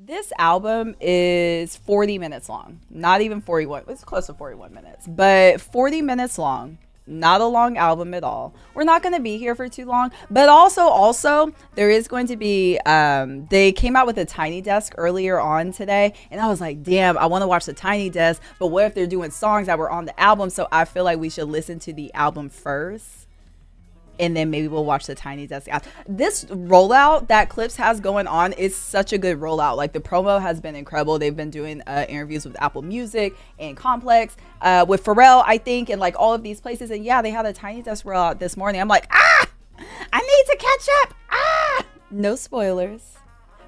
This album is 40 minutes long. Not even 41. It's close to 41 minutes, but 40 minutes long. Not a long album at all. We're not going to be here for too long, but also there is going to be they came out with a Tiny Desk earlier on today, and I was like, damn, I want to watch the Tiny Desk, but what if they're doing songs that were on the album? So I feel like we should listen to the album first, and then maybe we'll watch the Tiny Desk after. This rollout that Clipse has going on is such a good rollout. Like, the promo has been incredible. They've been doing interviews with Apple Music and Complex, with Pharrell, I think, and like all of these places. And yeah, they had a Tiny Desk rollout this morning. I'm like, I need to catch up. No spoilers.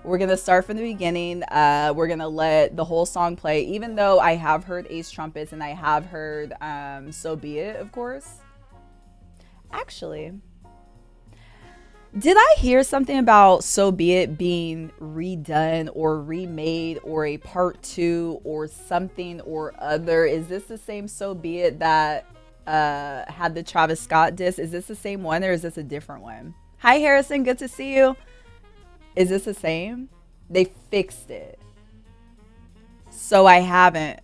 We're going to start from the beginning. We're going to let the whole song play, even though I have heard Ace Trumpets and I have heard So Be It, of course. Actually, did I hear something about So Be It being redone or remade or a part 2 or something or other? Is this the same So Be It that had the Travis Scott diss? Is this the same one, or is this a different one? Hi, Harrison. Good to see you. Is this the same? They fixed it. So I haven't.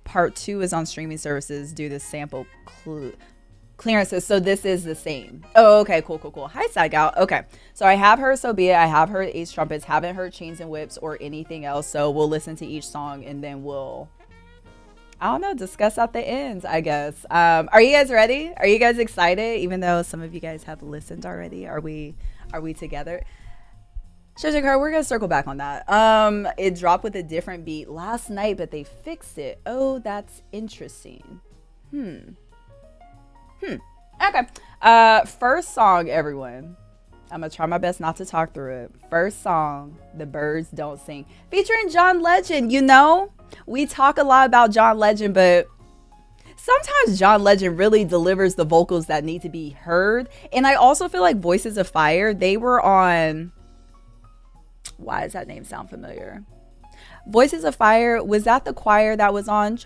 Part 2 is on streaming services due to sample clearances. So this is the same. Oh, okay, cool. Hi, Side Gal. Okay, so I have heard So Be It. I have heard Ace Trumpets. Haven't heard Chains and Whips or anything else. So we'll listen to each song and then we'll, I don't know, discuss at the ends, I guess. Are you guys ready? Are you guys excited? Even though some of you guys have listened already, are we together? Shojikar, we're gonna circle back on that. It dropped with a different beat last night, but they fixed it. Oh, that's interesting. Okay. First song, everyone. I'm gonna try my best not to talk through it. First song, The Birds Don't Sing, featuring John Legend. You know, we talk a lot about John Legend, but sometimes John Legend really delivers the vocals that need to be heard. And I also feel like Voices of Fire, they were on, why does that name sound familiar? Voices of Fire, was that the choir that was on Joy?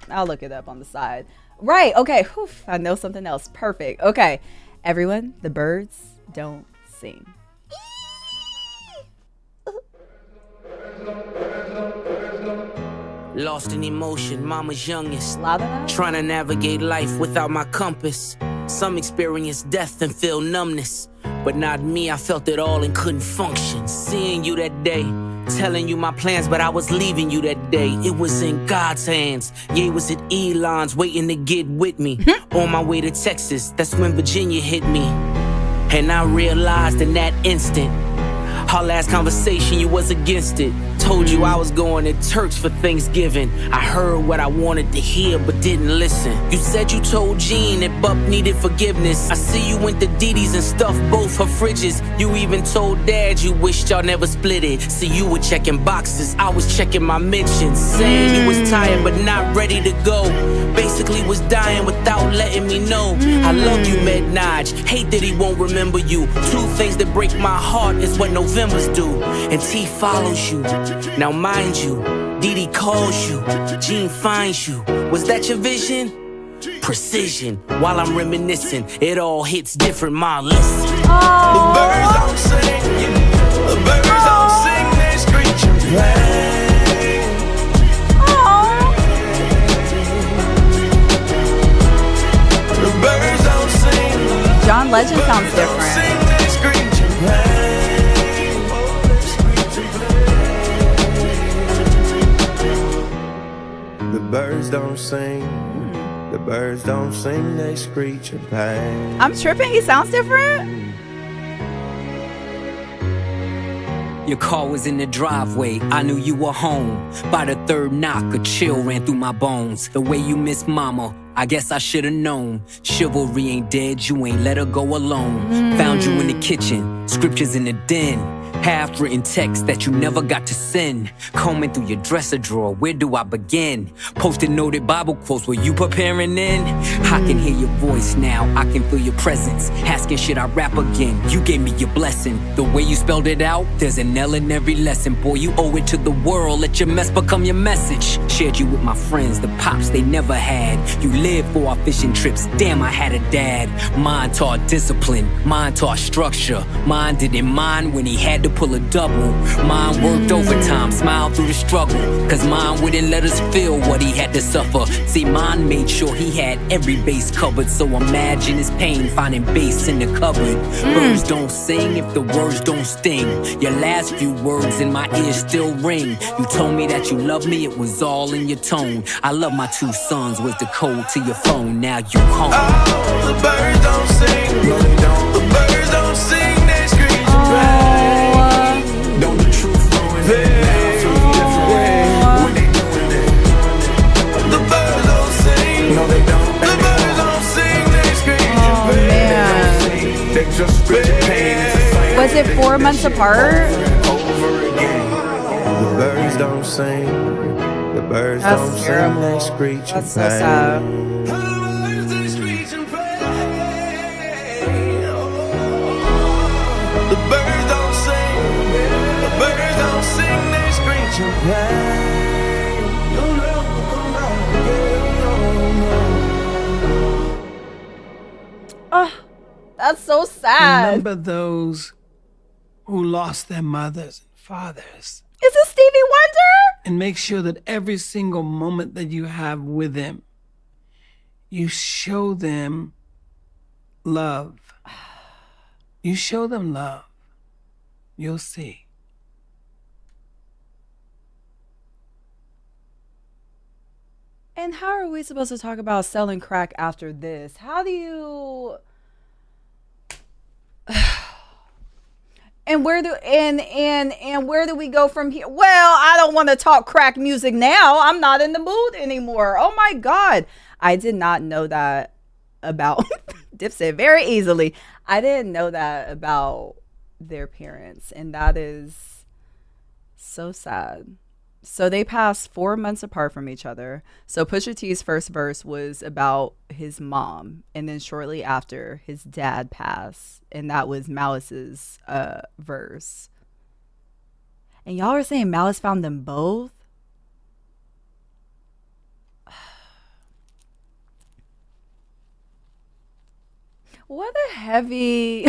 I'll look it up on the side. Right, okay. Whew, I know something else. Perfect. Okay, everyone, The Birds Don't Sing. Lost in emotion, mama's youngest. Loud enough? Trying to navigate life without my compass. Some experience death and feel numbness, but not me. I felt it all and couldn't function. Seeing you that day, telling you my plans, but I was leaving you that day. It was in God's hands. Yeah, it was at Elon's, waiting to get with me. On my way to Texas, that's when Virginia hit me. And I realized in that instant, our last conversation, you was against it. Told you I was going to Turks for Thanksgiving. I heard what I wanted to hear, but didn't listen. You said you told Jean that Bup needed forgiveness. I see you went to Didi's and stuffed both her fridges. You even told Dad you wished y'all never split it. See, you were checking boxes, I was checking my mentions. Saying you was tired but not ready to go. Basically was dying without letting me know. I love you, Med-Naj, hate that he won't remember you. Two things that break my heart is what November's do. And T follows you. Now mind you, Didi calls you, Jean finds you. Was that your vision? Precision. While I'm reminiscing, it all hits different, ma, listen. The birds don't sing, the birds don't sing, they screech and play. The birds don't sing. John Legend sounds different. The birds don't sing, the birds don't sing, they screech and pain. I'm tripping, he sounds different? Your car was in the driveway, I knew you were home. By the third knock, a chill ran through my bones. The way you miss mama, I guess I should've known. Chivalry ain't dead, you ain't let her go alone. Found you in the kitchen, scriptures in the den. Half-written text that you never got to send. Combing through your dresser drawer, where do I begin? Posted noted Bible quotes, were you preparing in? I can hear your voice now, I can feel your presence. Asking should I rap again, you gave me your blessing. The way you spelled it out, there's an L in every lesson. Boy, you owe it to the world, let your mess become your message. Shared you with my friends, the pops they never had. You lived for our fishing trips, damn I had a dad. Mine taught discipline, mine taught structure. Mine Mine didn't mind when he had to pull a double. Mine worked overtime, smiled through the struggle. Cause mine wouldn't let us feel what he had to suffer. See, mine made sure he had every base covered. So imagine his pain finding bass in the cupboard. Birds don't sing if the words don't sting. Your last few words in my ears still ring. You told me that you love me, it was all in your tone. I love my 2 sons was the code to your phone. Now you home. Oh, the birds don't sing, no they don't. The birds don't sing, they screech and bang. Don't the truth flowing now from a different way when they doing it. The birds don't sing, no they don't. The birds don't sing, they screech and bang. They just screech and pain. Was it 4 months apart? Over again. The birds don't sing. The birds That's don't terrible. sing, they screech and That's so sad. The birds don't sing. The birds don't sing, they screech and play. You'll never come back again. Oh, that's so sad. Remember those who lost their mothers and fathers. Is it Stevie Wonder? And make sure that every single moment that you have with them, you show them love. You show them love. You'll see. And how are we supposed to talk about selling crack after this? How do you... And where do where do we go from here? Well, I don't want to talk crack music now. I'm not in the mood anymore. Oh my God. I did not know that about Dipset very easily. I didn't know that about their parents, and that is so sad. So they passed 4 months apart from each other. So Pusha T's first verse was about his mom, and then shortly after, his dad passed, and that was Malice's verse. And y'all are saying Malice found them both? What a heavy...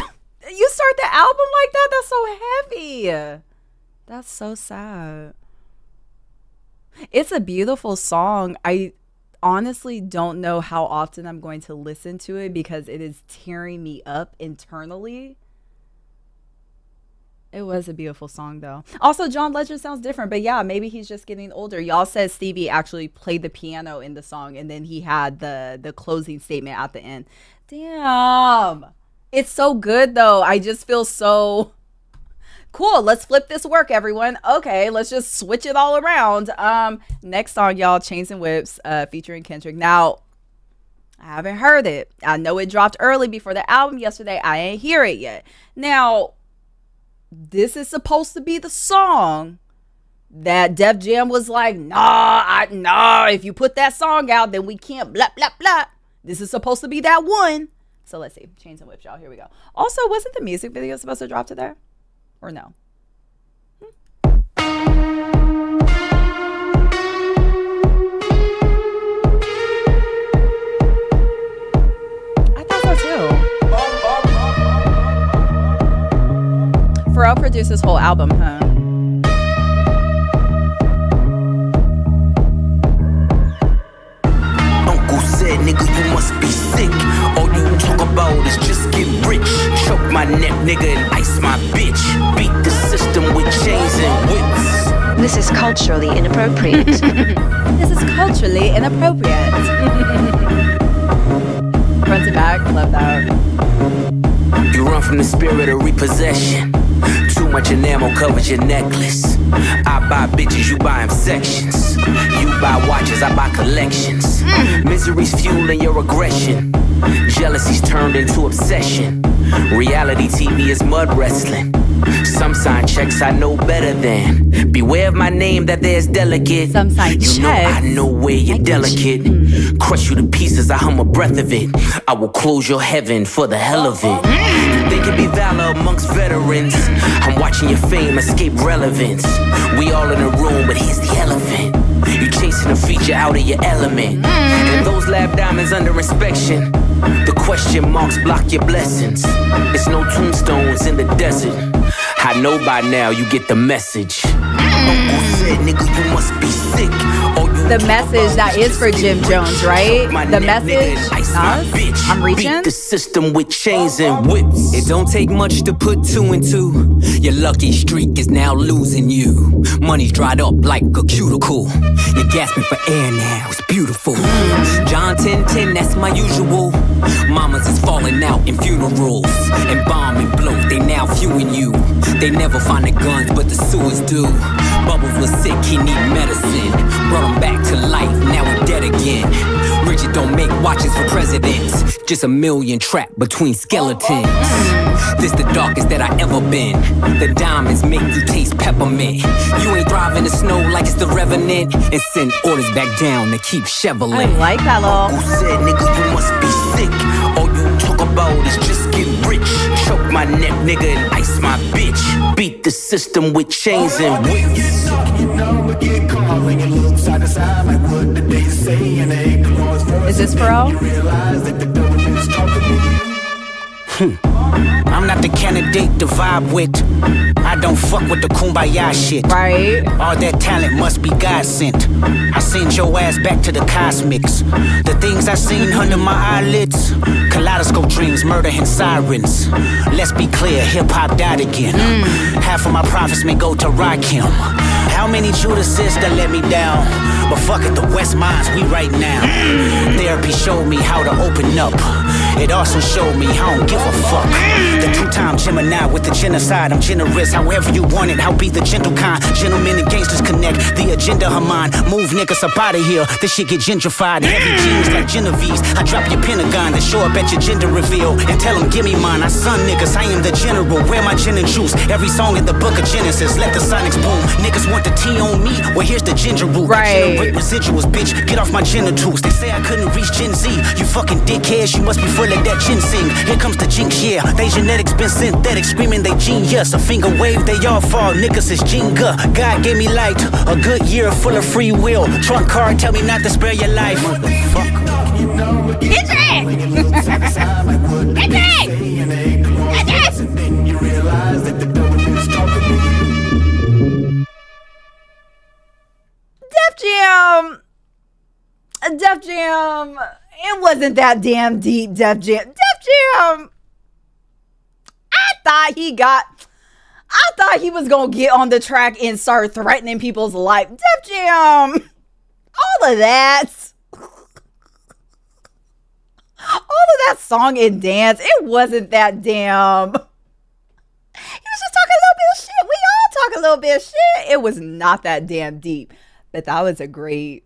You start the album like that? That's so heavy. That's so sad. It's a beautiful song. I honestly don't know how often I'm going to listen to it because it is tearing me up internally. It was a beautiful song though. Also, John Legend sounds different, but yeah, maybe he's just getting older. Y'all said Stevie actually played the piano in the song, and then he had the closing statement at the end. Damn. It's so good though. I just feel so cool. Let's flip this work, everyone. Okay, let's just switch it all around. Next song, y'all, Chains and Whips, featuring Kendrick. Now, I haven't heard it. I know it dropped early before the album yesterday. I ain't hear it yet. Now, this is supposed to be the song that Def Jam was like, nah, if you put that song out, then we can't blah, blah, blah. This is supposed to be that one. So let's see. Chains and Whips, y'all. Here we go. Also, wasn't the music video supposed to drop today? Or no? I thought so too. Pharrell produced this whole album, huh? Uncle said, nigga, you must be sick. All you talk about is just get rich. Choke my neck, nigga, and ice my bitch. Beat the system with chains and whips. This is culturally inappropriate. This is culturally inappropriate. Front to back, love that. You run from the spirit of repossession. Too much enamel covers your necklace. I buy bitches, you buy them sections. You buy watches, I buy collections. Misery's fueling your aggression. Jealousy's turned into obsession. Reality TV is mud wrestling. Some sign checks I know better than. Beware of my name that there's delicate. Some sign you know I know where you're delicate. Crush you to pieces, I hum a breath of it. I will close your heaven for the hell of it. You think it be valor amongst veterans. I'm watching your fame escape relevance. We all in a room, but here's the elephant. You chasing a feature out of your element. And those lab diamonds under inspection. The question marks block your blessings. It's no tombstones in the desert. I know by now you get the message. Uncle said, nigga, you must be sick. The message that is for Jim Jones, right? The message. I'm reaching. Beat the system with chains and whips. It don't take much to put 2 and 2. Your lucky streak is now losing you. Money's dried up like a cuticle. You're gasping for air now. It's beautiful. John 10:10, that's my usual. Mamas is falling out in funerals. And bomb and blow, they now viewing you. They never find the guns, but the sewers do. Bubbles was sick, he need medicine. Brought him back to life, now we're dead again. Richard don't make watches for presidents. Just a million trapped between skeletons. This the darkest that I ever been. The diamonds make you taste peppermint. You ain't thriving the snow like it's the Revenant. And send orders back down to keep shoveling. I like that little. Who said, nigga, you must be sick? All you talk about is just getting rich. Choke my neck, nigga, and ice my bitch. Beat the system with chains and whips. Is this for real? I'm not the candidate to vibe with. I don't fuck with the kumbaya shit. Right. All that talent must be God sent. I send your ass back to the cosmics. The things I seen under my eyelids. Kaleidoscope dreams, murder and sirens. Let's be clear, hip-hop died again. Half of my profits may go to Rakim. How many Judases that let me down? But fuck it, the West Minds, we right now. Therapy showed me how to open up. It also showed me I don't give a fuck. The two-time Gemini with the genocide. I'm generous, however you want it. I'll be the gentle kind. Gentlemen and gangsters connect. The agenda of mine. Move niggas up out of here. This shit get gentrified. Heavy jeans like Genevieve's. I drop your Pentagon and show up at your gender reveal. And tell them, give me mine. I son niggas, I am the general. Where my gin and juice? Every song in the book of Genesis. Let the sonics boom. Niggas want the tea on me. Well, here's the ginger root. Right. I generate residuals, bitch. Get off my genitals. They say I couldn't reach Gen Z. You fucking dickheads. You must be full of that ginseng. Here comes the jinx, yeah. They genetics been synthetic, screaming they genius. A finger wave, they all fall. Niggas is Jenga. God gave me light. A good year full of free will. Trunk card, tell me not to spare your life. Motherfucker. Get it! Get it! Def Jam. Def Jam. It wasn't that damn deep, Def Jam. Def Jam. I thought he was gonna get on the track and start threatening people's life. Def Jam. All of that. All of that song and dance. It wasn't that damn. He was just talking a little bit of shit. We all talk a little bit of shit. It was not that damn deep. But that was a great.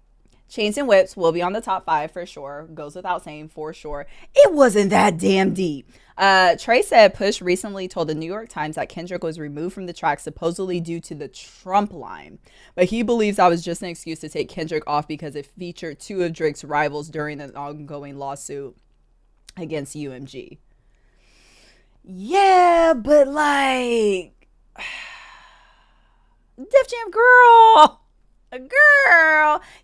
Chains and Whips will be on the top 5 for sure. Goes without saying for sure. It wasn't that damn deep. Trey said Push recently told the New York Times that Kendrick was removed from the track supposedly due to the Trump line. But he believes that was just an excuse to take Kendrick off because it featured 2 of Drake's rivals during an ongoing lawsuit against UMG. Yeah, but like Def Jam girl.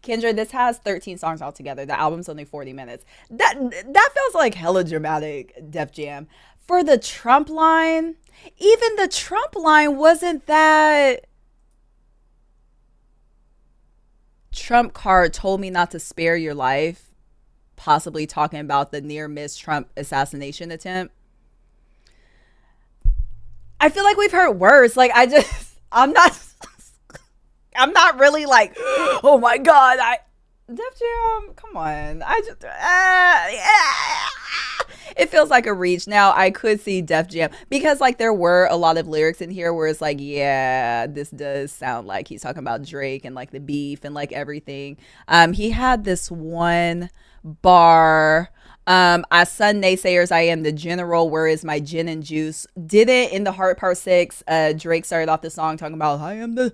Kendra, this has 13 songs altogether. The album's only 40 minutes. That feels like hella dramatic, Def Jam. For the Trump line, even the Trump line wasn't that. Trump card told me not to spare your life, possibly talking about the near miss Trump assassination attempt. I feel like we've heard worse. Like I'm not really like, oh my God, Def Jam, come on. It feels like a reach. Now, I could see Def Jam, because like there were a lot of lyrics in here where it's like, yeah, this does sound like he's talking about Drake and like the beef and like everything. He had this one bar, I son naysayers, I am the general, where is my gin and juice? Didn't in the Heart Part 6, Drake started off the song talking about I am the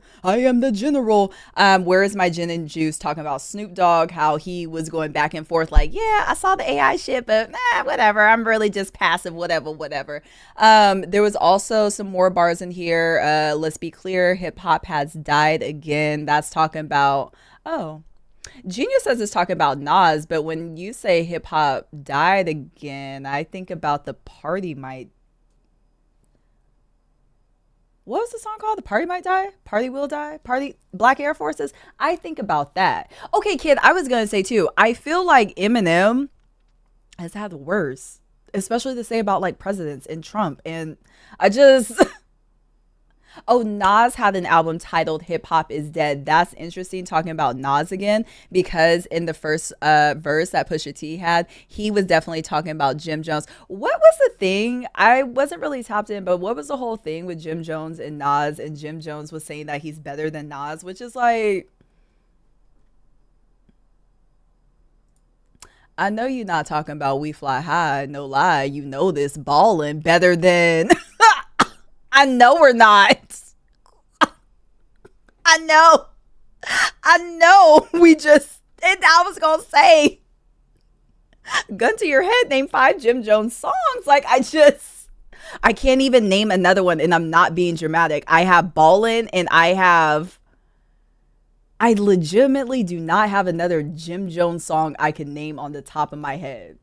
general. Where is my gin and juice? Talking about Snoop Dogg, how he was going back and forth like, yeah, I saw the AI shit, but whatever, I'm really just passive, whatever. There was also some more bars in here. Let's be clear, hip hop has died again. That's talking about, Genius says it's talking about Nas, but when you say hip hop died again, I think about the party might. What was the song called? The Party Might Die? Party Will Die? Party Black Air Forces? I think about that. Okay, kid, I was going to say too, I feel like Eminem has had the worst, especially to say about like presidents and Trump. And I just, oh, Nas had an album titled Hip Hop Is Dead. That's interesting, talking about Nas again, because in the first verse that Pusha T had, he was definitely talking about Jim Jones. What was the thing? I wasn't really tapped in, but what was the whole thing with Jim Jones and Nas? And Jim Jones was saying that he's better than Nas, which is like, I know you're not talking about We Fly High, no lie. You know this, ballin' better than. I know we're not. I know. We just, and I was going to say, gun to your head, name 5 Jim Jones songs. Like, I can't even name another one, and I'm not being dramatic. I have Ballin', and I legitimately do not have another Jim Jones song I can name on the top of my head.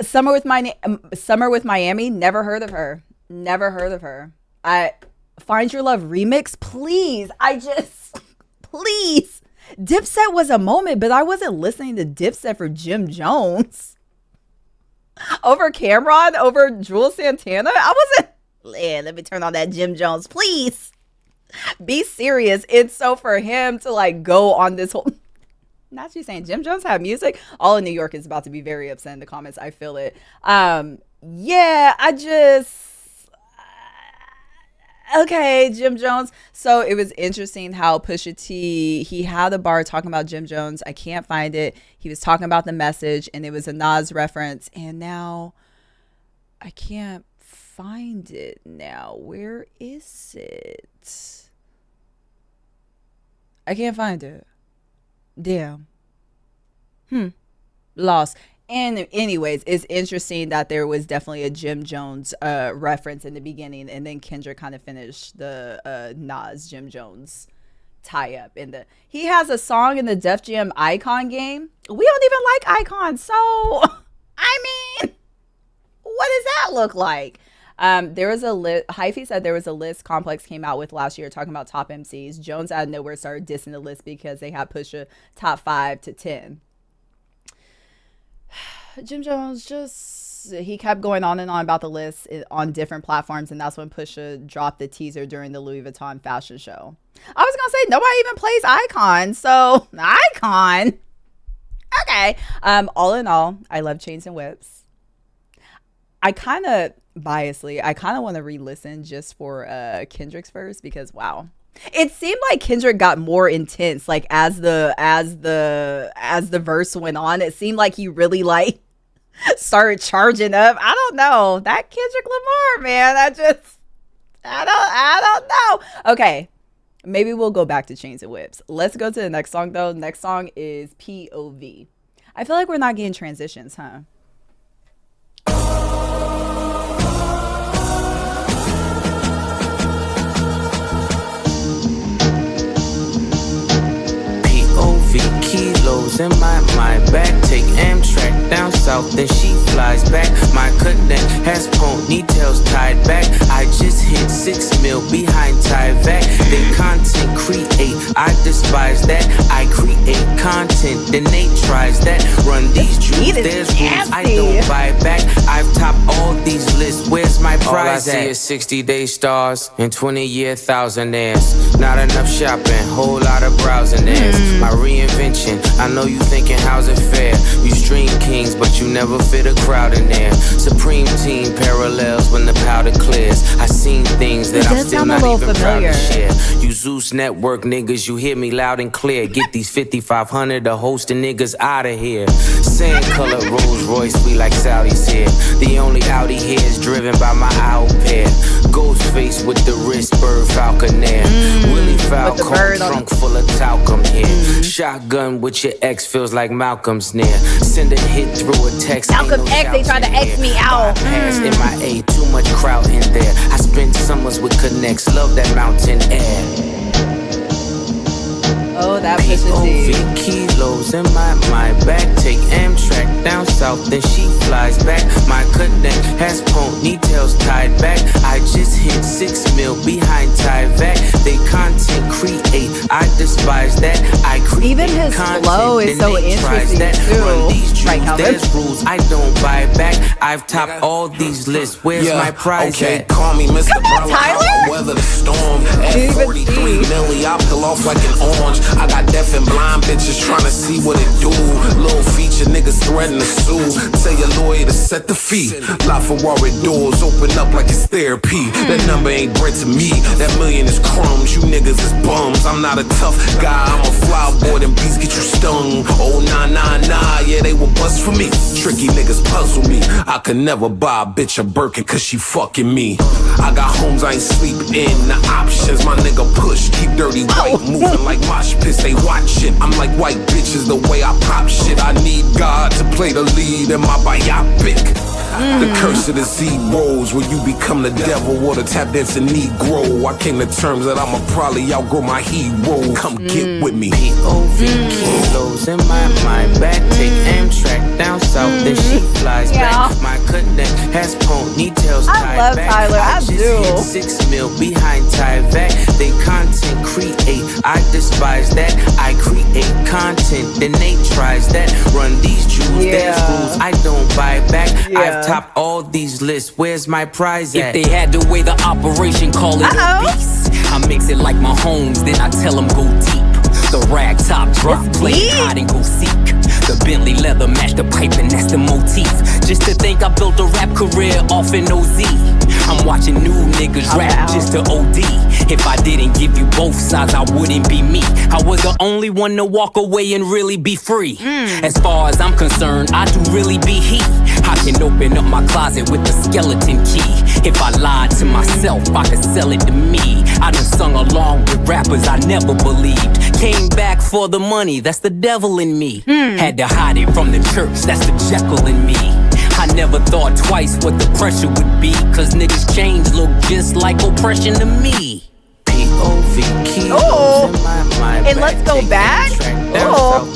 Summer with Miami, never heard of her. Find Your Love remix, please. Please. Dipset was a moment, but I wasn't listening to Dipset for Jim Jones. Over Cameron, over Jules Santana. I wasn't, let me turn on that Jim Jones, please. Be serious. It's so for him to like go on this whole, not you saying Jim Jones had music. All in New York is about to be very upset in the comments. I feel it. Yeah, okay, Jim Jones. So it was interesting how Pusha T, he had a bar talking about Jim Jones. I can't find it. He was talking about The Message, and it was a Nas reference. And now I can't find it now. Where is it? I can't find it. Damn. Lost. And anyways, it's interesting that there was definitely a Jim Jones reference in the beginning, and then Kendrick kind of finished the Nas Jim Jones tie up. He has a song in the Def Jam Icon game. We don't even like Icon, so I mean, what does that look like? There was a list. Hyphy said there was a list Complex came out with last year talking about top MCs. Jones out of nowhere started dissing the list because they had Pusha top 5 to 10. Jim Jones he kept going on and on about the list on different platforms, and that's when Pusha dropped the teaser during the Louis Vuitton fashion show. I was gonna say nobody even plays Icon, so Icon. Okay. All in all, I love Chains and Whips. I kind of biasly, want to re-listen just for Kendrick's verse, because wow. It seemed like Kendrick got more intense, like as the verse went on. It seemed like he really like started charging up. I don't know. That Kendrick Lamar, man. I don't know. Okay. Maybe we'll go back to Chains and Whips. Let's go to the next song though. Next song is P.O.V. I feel like we're not getting transitions, huh? Kilos in my mind back. Take Amtrak down south, then she flies back. My connect has ponytails tied back. I just hit 6 mil behind Tyvek. Then content create, I despise that. I create content, then they tries that. Run these jewels, there's rules I don't buy back. I've topped all these lists, where's my prize all I see is 60-day stars and 20-year thousandaires. Not enough shopping, whole lot of browsing ads. My reinvention, I know you thinking how's it fair. You stream kings, but you never fit a crowd in there. Supreme team parallels when the powder clears. I seen things that I'm still not even proud to share. You Zeus Network niggas, you hear me loud and clear. Get these 5,500 to hosting niggas out of here. Sand color Rolls Royce, we like Saudis here. The only Audi here is driven by my owl pair. Ghost face with the wrist, bird falconer. Willie Falcon, trunk full of talcum here. Shotgun with your ex feels like Malcolm's near. Send a hit through a text. Malcolm X, they tried to X me out. Bypass MIA, too much crowd in there. I spent summers with connects, love that mountain air. Oh, that Pusha T. P.O.V. kilos in my back. Take Amtrak down south, then she flies back. My connect has ponytails tied back. I just hit 6 mil behind Tyvek. They content create, I despise that. I create Even his content, flow is so interesting that. too. Run these jewels, Right, Calvin? there's rules I don't buy back. I've topped all these lists. Where's my prize at? Call me Mr. on, Tyler. I weather the storm. At Didn't even 43 see. milli, I peel off like an orange. I got deaf and blind bitches trying to see what it do. Little feature niggas threaten to sue. Tell your lawyer to set the fee. LaFerrari doors open up like it's therapy. That number ain't bread to me. That million is crumbs. You niggas is bums. I'm not a tough guy. I'm a fly boy. Them beats get you stung. Oh, nah. Yeah, they will bust for me. Tricky niggas puzzle me. I could never buy a bitch a Birkin cause she fucking me. I got homes I ain't sleep in. The options, my nigga push. Keep dirty white moving like mosh pits. They watch it. I'm like white bitches the way I pop shit. I need God to play the lead in my biopic. The curse of the Z-Rolls, where you become the devil or the tap dancing Negro. I came to terms that I'ma probably outgrow my hero. Come get with me. P.O.V. kilos in my back. Take Amtrak down south, then she flies back. My connect has ponytails tied love back. Tyler, I just do. hit 6 mil behind Tyvek. They content create, I despise that. I create content, then they tries that. Run these jewels, there's rules I don't buy back. I've topped all these lists. Where's my prize at? If they had to weigh the operation, call it a beast. I mix it like my homes, then I tell them go deep. The rag top drop, play hide and go seek. The Bentley leather match the pipe and that's the motif. Just to think I built a rap career off an OZ. I'm watching new niggas rap just to OD. If I didn't give you both sides, I wouldn't be me. I was the only one to walk away and really be free. As far as I'm concerned, I do really be he. I can open up my closet with the skeleton key. If I lied to myself, I could sell it to me. I done sung along with rappers I never believed. Came back for the money, that's the devil in me. Had to hide it from the church, that's the Jekyll in me. I never thought twice what the pressure would be, cause niggas change look just like oppression to me. P.O.V. kilos in my And let's go back.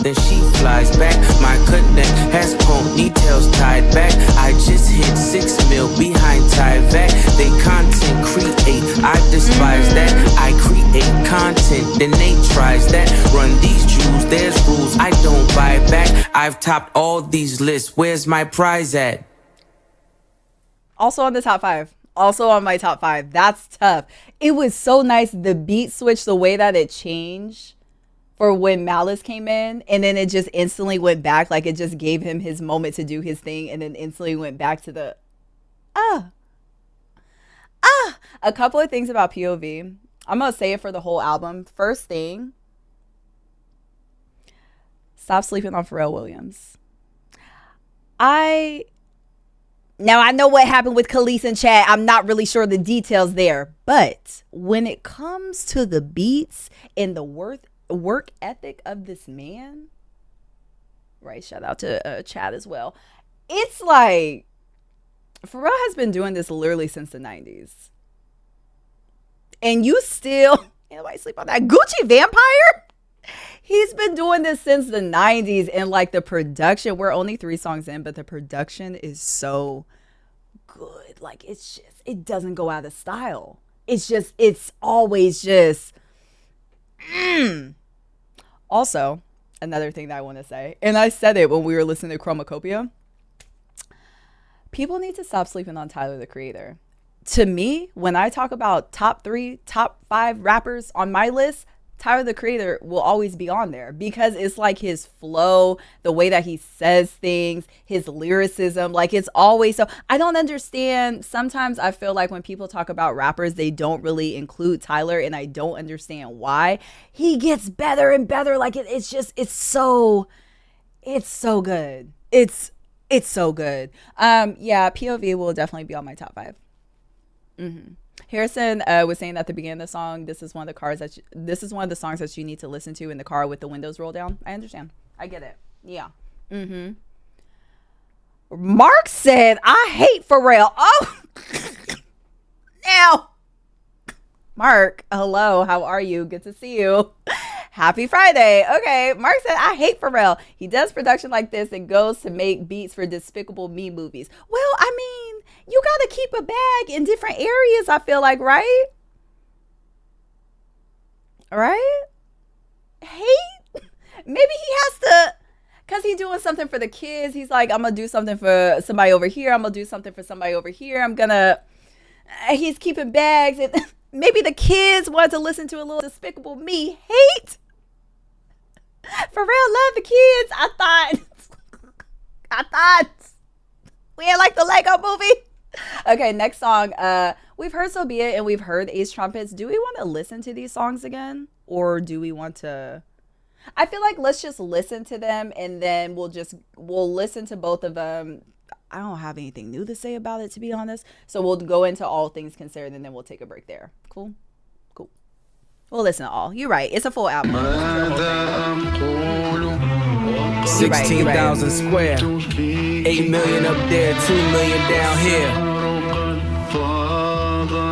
Then she flies back. My connect has ponytails tied back. I just hit 6 mil behind Tyvek. They content create, I despise that. I create content, then they tries that. Run these jewels, there's rules I don't buy back. I've topped all these lists. Where's my prize at? Also on the top 5. Also on my top 5. That's tough. It was so nice. The beat switch, the way that it changed for when Malice came in, and then it just instantly went back. Like it just gave him his moment to do his thing, and then instantly went back to the a couple of things about P.O.V. I'm gonna say it for the whole album. First thing, stop sleeping on Pharrell Williams. Now, I know what happened with Khalees and Chad. I'm not really sure the details there. But when it comes to the beats and the work ethic of this man, right, shout out to Chad as well. It's like, Pharrell has been doing this literally since the 90s. And you still, anybody sleep on that? Gucci Vampire? He's been doing this since the 90s, and like the production, we're only 3 songs in, but the production is so good. Like it's just, it doesn't go out of style. It's always just, Also, another thing that I want to say, and I said it when we were listening to Chromacopia, people need to stop sleeping on Tyler, the Creator. To me, when I talk about top 3, top 5 rappers on my list, Tyler, the Creator will always be on there because it's like his flow, the way that he says things, his lyricism, like it's always so. I don't understand. Sometimes I feel like when people talk about rappers, they don't really include Tyler, and I don't understand why. He gets better and better. Like it's so good. It's so good. Yeah, P.O.V. will definitely be on my top 5. Harrison was saying at the beginning of the song, this is one of the songs that you need to listen to in the car with the windows rolled down. I understand. I get it. Yeah. Mark said, I hate Pharrell. Oh, now, Mark, hello. How are you? Good to see you. Happy Friday. Okay, Mark said, I hate Pharrell. He does production like this and goes to make beats for Despicable Me movies. Well, I mean, you got to keep a bag in different areas, I feel like, right? Right? Hate? Maybe he has to, because he's doing something for the kids. He's like, I'm going to do something for somebody over here. I'm going to do something for somebody over here. He's keeping bags. And maybe the kids want to listen to a little Despicable Me hate. Pharrell love the kids. I thought we had like the Lego movie. Okay, next song. We've heard So Be It and we've heard Ace Trumpets. Do we want to listen to these songs again? Or do we want to? I feel like let's just listen to them and then we'll listen to both of them. I don't have anything new to say about it, to be honest. So we'll go into All Things Considered and then we'll take a break there. Cool. We'll listen to all. You're right. It's a full album. 16,000 square. 8 million up there, 2 million down here.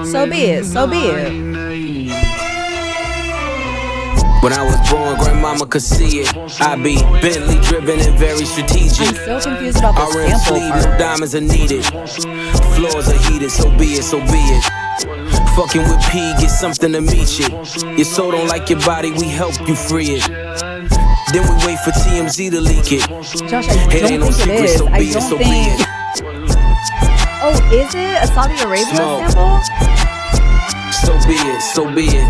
So be it. So be it. When I was born, grandmama could see it. I be Bentley driven and very strategic. I'm so confused about the rims sample sleeve, part. no diamonds are needed. Floors are heated, so be it, so be it. Fucking with P, get something to meet you. Your soul don't like your body, we help you free it. Then we wait for TMZ to leak it. Josh, I don't think it is. I don't think. Oh, is it a Saudi Arabia sample? So be it, so be it.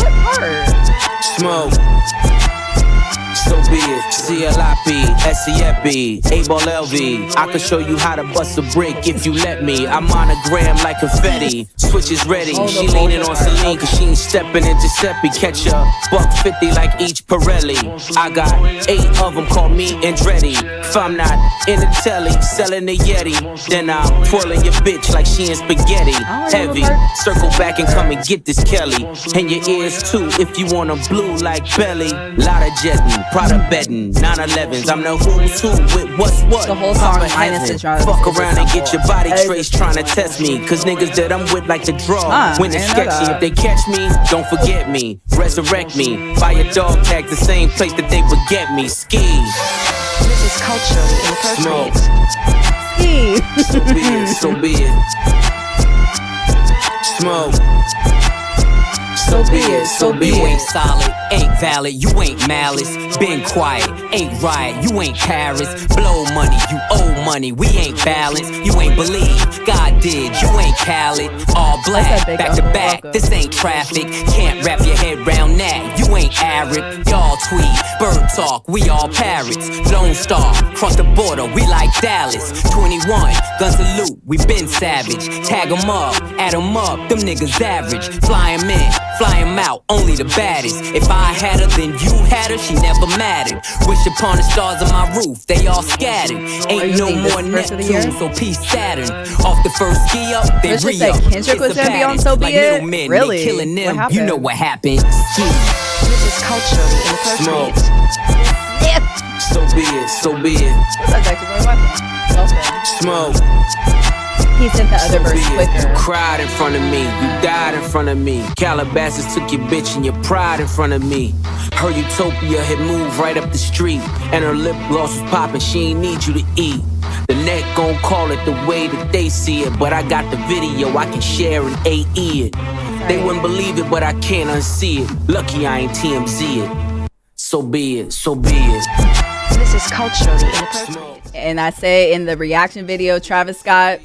What part? Smoke. So be it. CLIP, SEFB, A-Ball LV. I can show you how to bust a brick if you let me. I'm on a gram like confetti. Switch is ready. She leaning on Celine cause she ain't stepping in Giuseppe. Catch a $150 like each Pirelli. I got 8 of them, call me Andretti. If I'm not in the telly, selling the Yeti, then I'm twirling your bitch like she in spaghetti. Heavy, circle back and come and get this Kelly. And your ears too, if you want 'em blue like Belly. Lot of jetting, Prada betting, 911s. I'm the who's who with what's what. The whole song Papa minus the drums. Fuck around and get your body traced trying to test me. Cause niggas that I'm with like to draw. When it's sketchy, if they catch me, don't forget me. Resurrect me. Buy a dog tag the same place that they would get me. Ski. This is culturally inappropriate. Steve. So be it, so be it. Smoke. So be it, so be You it. ain't solid, ain't valid, you ain't malice. Been quiet, ain't riot, you ain't Paris. Blow money, you owe money, we ain't balanced. You ain't believe, God did, you ain't Khaled. All black, back to back, this ain't traffic. Can't wrap your head round that, you ain't Arab. Y'all tweet, bird talk, we all parrots. Lone Star, cross the border, we like Dallas. 21, guns salute, we been savage. Tag 'em up, add 'em up, them niggas average. Fly 'em in, fly 'em out, only the baddest. If I had her, then you had her, she never mattered. Wish upon the stars on my roof, they all scattered. Ain't no more Neptune, so peace Saturn. Off the first ski up, they Let's just re-up. say Kendrick was gonna be on So Be Like It? middlemen, Really? they killing them, What you know happened? what happened. Ski. This is culturally inappropriate. So be it, so be it. What's up, Dr. Boy? Welcome. Smoke. He sent the other verse You quicker. cried in front of me, you died in front of me. Calabasas took your bitch and your pride in front of me. Her utopia had moved right up the street, and her lip gloss was popping, she ain't need you to eat. The net gon' call it the way that they see it, but I got the video, I can share and AE it. They wouldn't believe it, but I can't unsee it. Lucky I ain't TMZ it. So be it, so be it. This is culturally inappropriate. And I say in the reaction video, Travis Scott,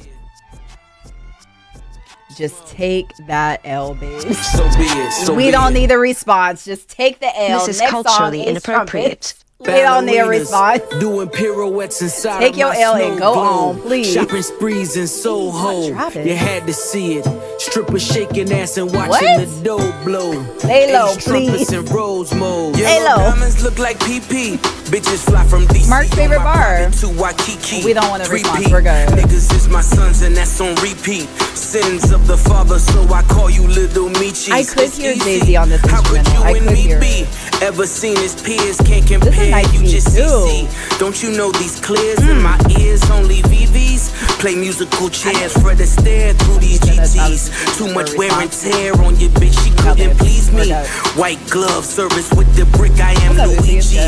just take that L, babe. So be it, so We be don't it. need a response. Just take the L. This is Next song culturally is inappropriate. Trumpets. We don't need a Ballerinas response. Doing pirouettes inside Take of your my L and snow go globe. on, please. Shopping sprees in Soho. Travis. You had to see it. Strippers shaking ass and watching What? the dough blow. Lay low, Ace trumpets please. and rose mode. Lay Yellow low. diamonds look like PP. Bitches fly from DC. Mark's favorite on my bar. private to Waikiki. We don't want a response. Repeat. We're good. Niggas is my sons and that's on repeat. Sins of the father, so I call you little Michis. I could It's hear easy. Jay-Z on this How could instrumental. you I and could me hear be? it. Ever seen his peers? Can't compare. nice You beat, just too. CC. Don't you know these clears in my ears? Only VVs play musical chairs for the stare through these GTs. Too much for wear and response. tear on your bitch, she couldn't please me. White glove service with the brick, I am Luigi.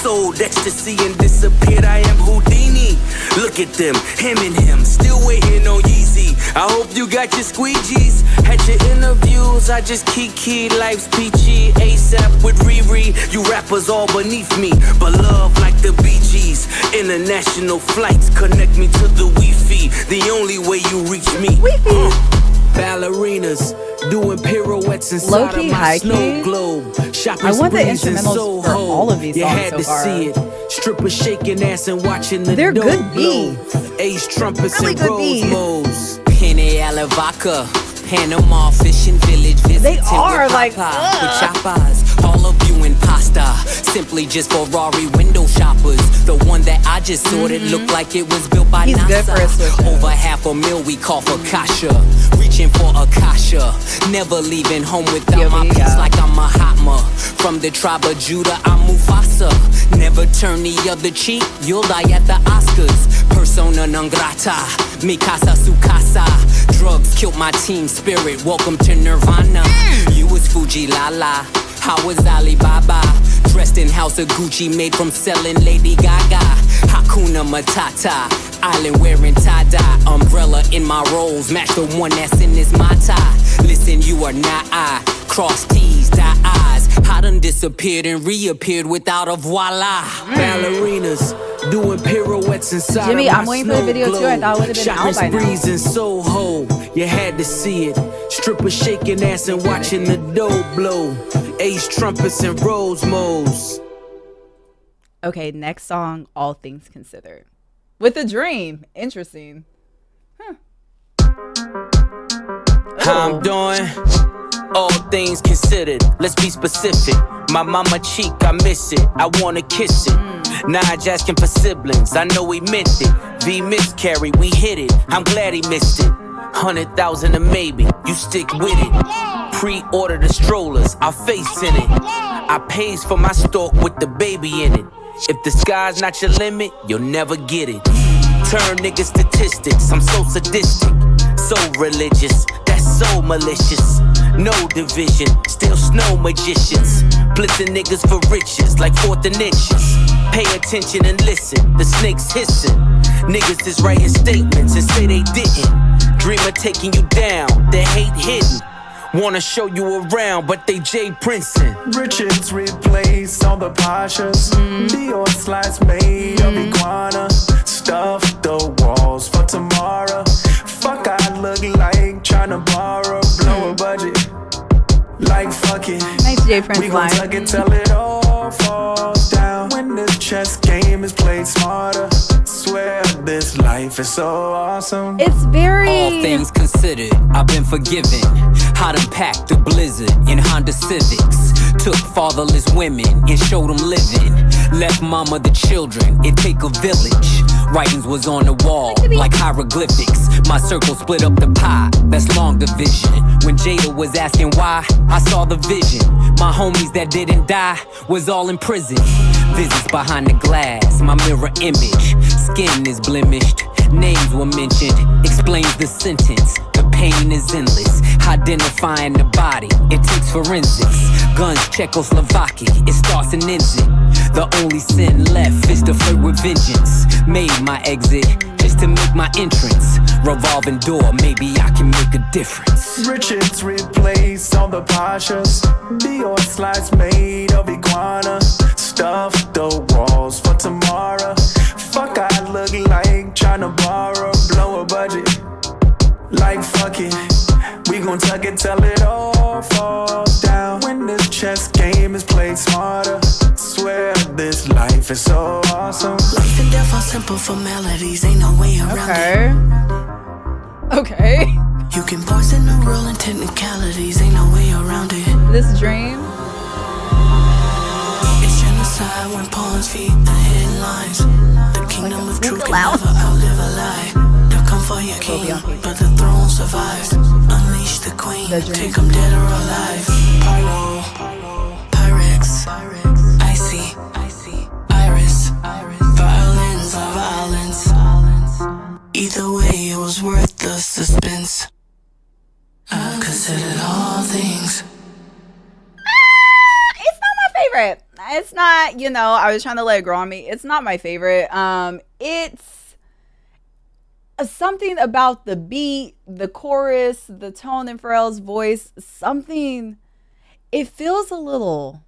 Sold ecstasy and disappeared, I am Houdini. Look at them, him and him, still waiting on Yeezy. I hope you got your squeegees. Had your interviews, I just kiki. Life's peachy, ASAP with Riri. You rappers all beneath me, but love like the Bee Gees. International flights connect me to the Wi-Fi. The only way you reach me. Ballerinas doing pirouettes inside Low-key, of my high-key. snow globe. Shopping I want the sprees in instrumentals for Soho. all of these You songs had so to far. see it. Strippers shaking ass and watching the They're dough good blow. beats. Ace trumpets Really and good rose beats. mows. Pene alla vaca, Panama fishing village visiting They are with like, Papa, with chapas. All of you impasta, simply just Ferrari window shoppers. The one that I just sorted looked like it was built by He's NASA. good for a switch. Over $500,000 we call for Kasha, reaching for a Kasha. Never leaving home without my POV, peace yeah. like I'm Mahatma. From the tribe of Judah, I'm Mufasa. Never turn the other cheek, you'll die at the Oscars. Persona non grata, mi casa su casa. Drugs killed my team spirit, welcome to Nirvana. You was Fuji Lala, I was Alibaba. Dressed in House of Gucci, made from selling Lady Gaga. Hakuna Matata, island wearing tie-dye. Umbrella in my rolls, match the one that's in this my tie. Listen, you are not I, cross T's, dot I's. I done disappeared and reappeared without a voila. Ballerinas doing pirouettes inside Jimmy, of my I'm waiting for the snow video too. I globe. thought it would've been Shopping out by now. sprees in Soho, you had to see it. Strippers shaking ass and watching the dough blow. Ace trumpets and rose mows. Okay, next song, All Things Considered. With a Dream. Interesting. How I'm doing? All things considered, let's be specific. My mama cheek, I miss it. I wanna kiss it. Nige asking for siblings, I know he meant it. V miscarry, we hit it. I'm glad he missed it. 100,000 a maybe, you stick with it. Pre-order the strollers, our face in it. I pays for my stalk with the baby in it. If the sky's not your limit, you'll never get it. Turn niggas statistics, I'm so sadistic, so religious, that's so malicious. No division, still snow magicians. Blitzing niggas for riches, like 4th and inches. Pay attention and listen, the snakes hissing. Niggas is writing statements and say they didn't. Dream of taking you down, the hate hidden. Wanna show you around, but they Jay Princeton. Richards replace all the Pashas. Dior slides made of iguana. Stuff the walls for tomorrow. Fuck, I look like tryna borrow. Blow a budget. Like fuck it. Nice Jay Prince We gon' line. tuck it till it all falls down. When this chess game is played smarter. Swear this life is so awesome. It's very... All things considered, I've been forgiven. I done packed a blizzard in Honda Civics. Took fatherless women and showed them living. Left mama the children, it take a village. Writings was on the wall, like hieroglyphics. My circle split up the pie, that's long division. When Jada was asking why, I saw the vision. My homies that didn't die was all in prison. Visits behind the glass, my mirror image. Skin is blemished, names were mentioned. Explains the sentence, the pain is endless. Identifying the body, it takes forensics. Guns, Czechoslovakia, it starts and ends it. The only sin left is to flirt with vengeance. Made my exit, just to make my entrance. Revolving door, maybe I can make a difference. Richards replace all the Pashas. Dior slides made of iguana. Stuff the walls for tomorrow. Fuck, I look like tryna borrow. Blow a budget. Like fuck it. We gon' tuck it till it all falls down. When this chess game is played smarter. Swear this life is so awesome. Life and death are simple formalities, ain't no way around it. Okay. You can poison the rule and technicalities, ain't no way around it. This Dream. It's genocide when pawns feed the headlines. The kingdom of truth can loud. never outlive a lie. They'll come for your king, but the throne survives. Unleash the queen, take them dead or alive. Pyro, Pyrex, Icy, Iris, violins of violence. Either way, it was worth the suspense. said it all things. It's not my favorite. It's not, you know, I was trying to let it grow on me. It's not my favorite. It's something about the beat, the chorus, the tone in Pharrell's voice, something, it feels a little,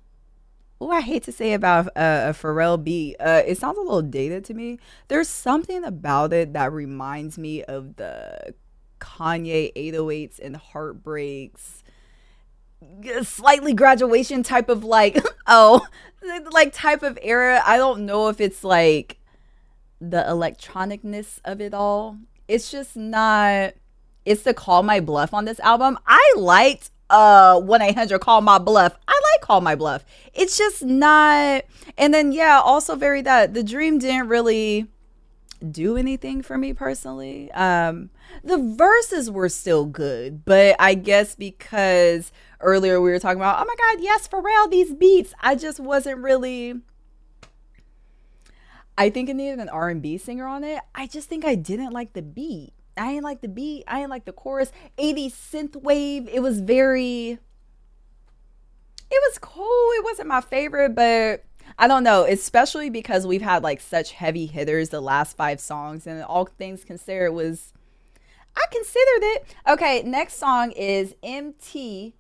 oh, I hate to say about a Pharrell beat. It sounds a little dated to me. There's something about it that reminds me of the Kanye 808s and Heartbreaks, slightly graduation type of like, oh, like type of era. I don't know if it's like the electronicness of it all. It's just not, it's the Call My Bluff on this album. I liked 1-800 Call My Bluff. I like Call My Bluff. It's just not. And then yeah, also very that The Dream didn't really do anything for me personally. The verses were still good, but I guess because earlier we were talking about, oh my god, yes, Pharrell, these beats, I just wasn't really, I think it needed an R&B singer on it. I just think I didn't like the beat. I didn't like the beat. I didn't like the chorus. 80s synth wave. It was very, it was cool. It wasn't my favorite, but I don't know, especially because we've had like such heavy hitters the last 5 songs, and all things considered was, I considered it. Okay, next song is M.T.B.T.T.F.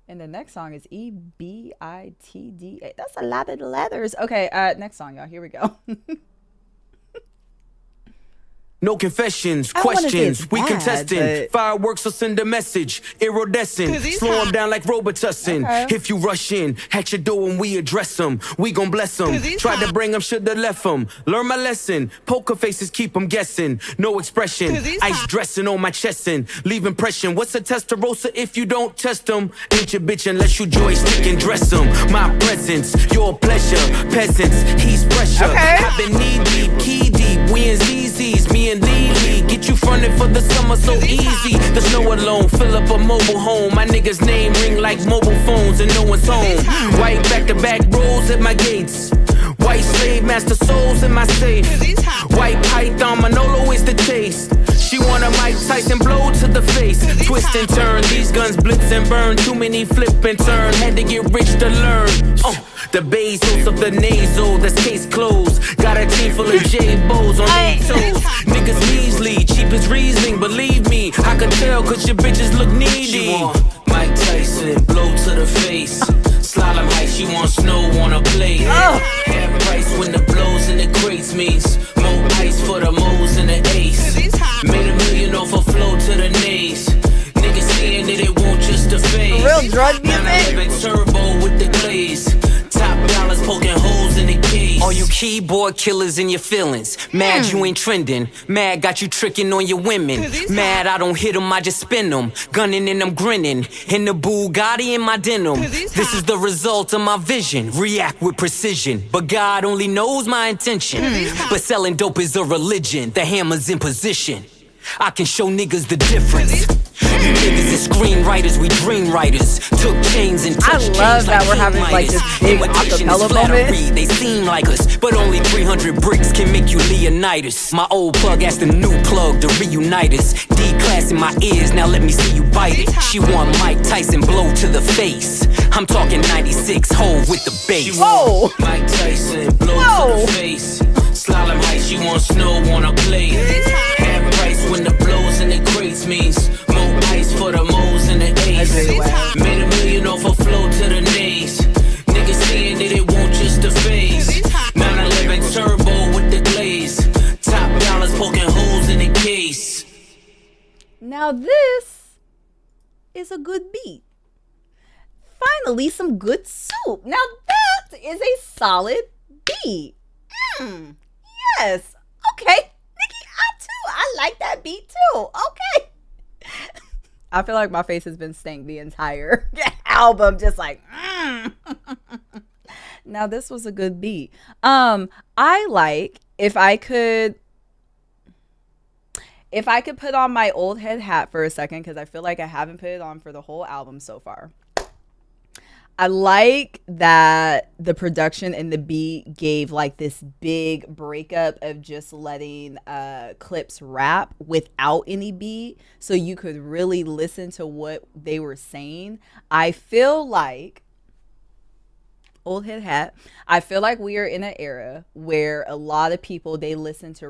And the next song is E.B.I.D.A. That's a lot of the letters. Okay, next song, y'all. Here we go. No confessions, I don't wanna say questions, it's we bad, contesting. but- Fireworks will send a message, iridescent. Slow them down like Robitussin. Okay. If you rush in, at your door when we address them, we gon' bless them. Tried to bring them, shoulda left them. Learn my lesson, poker faces keep them guessing. No expression, ice dressing on my chest and leave impression. What's a Testarossa if you don't test them? Ain't your bitch unless you joystick and dress them. My presence, your pleasure, peasants, he's pressure. Okay. I've been knee deep, key deep, we in ZZ's, me and Lee. Get you fronted for the summer so easy. The snow alone, fill up a mobile home. My niggas' name ring like mobile phones and no one's home. White back-to-back rolls at my gates. White slave master souls in my safe. White python Manolo is the taste. She want a Mike Tyson blow to the face. Twist and turn, these guns blitz and burn. Too many flip and turn, had to get rich to learn. The Bezos of the nasal, that's case closed. Got a team full of J-Bows on their toes. Niggas measly, cheap as Riesling, believe me. I can tell cause your bitches look needy. She want Mike Tyson, blow to the face. Slalom height, she want snow on a plate. Half price when the blows in the crates means more ice for the moles and the ace. Made $1 million off a flow to the nays. Niggas saying that it won't just a phase. Real drug music. 911 turbo with the glaze. Top dollars poking holes in the case. All you keyboard killers in your feelings. Mad you ain't trending. Mad got you tricking on your women. Mad I don't hit them, I just spin them. Gunning and I'm grinning. In the Bugatti in my denim. This is the result of my vision. React with precision. But God only knows my intention. But selling dope is a religion. The hammer's in position. I can show niggas the difference. You niggas is screenwriters, we dream writers. Took chains and touched I love chains that like we're having like this big imitation acapella is flattery. moment. They seem like us, but only 300 bricks can make you Leonidas. My old plug asked the new plug to reunite us. D-class in my ears, now let me see you bite it. She want Mike Tyson blow to the face. I'm talking 96 hole with the bass. Whoa. Mike Tyson, blow to the face. Slalom height, she want snow on a plate. Half price when the blows in the crates means more ice for the moles and the ace. Made $1 million off a flow to the nays. Niggas saying that it won't just a phase. 911 turbo with the glaze. Top dollars poking holes in the case. Now this is a good beat. Finally, some good soup. Now that is a solid beat. Yes. Okay. Nikki, I like that beat too. Okay. I feel like my face has been stank the entire album. Just like, Now this was a good beat. I like, if I could put on my old head hat for a second, because I feel like I haven't put it on for the whole album so far. I like that the production and the beat gave like this big breakup of just letting Clipse rap without any beat, so you could really listen to what they were saying. I feel like old head hat. I feel like we are in an era where a lot of people, they listen to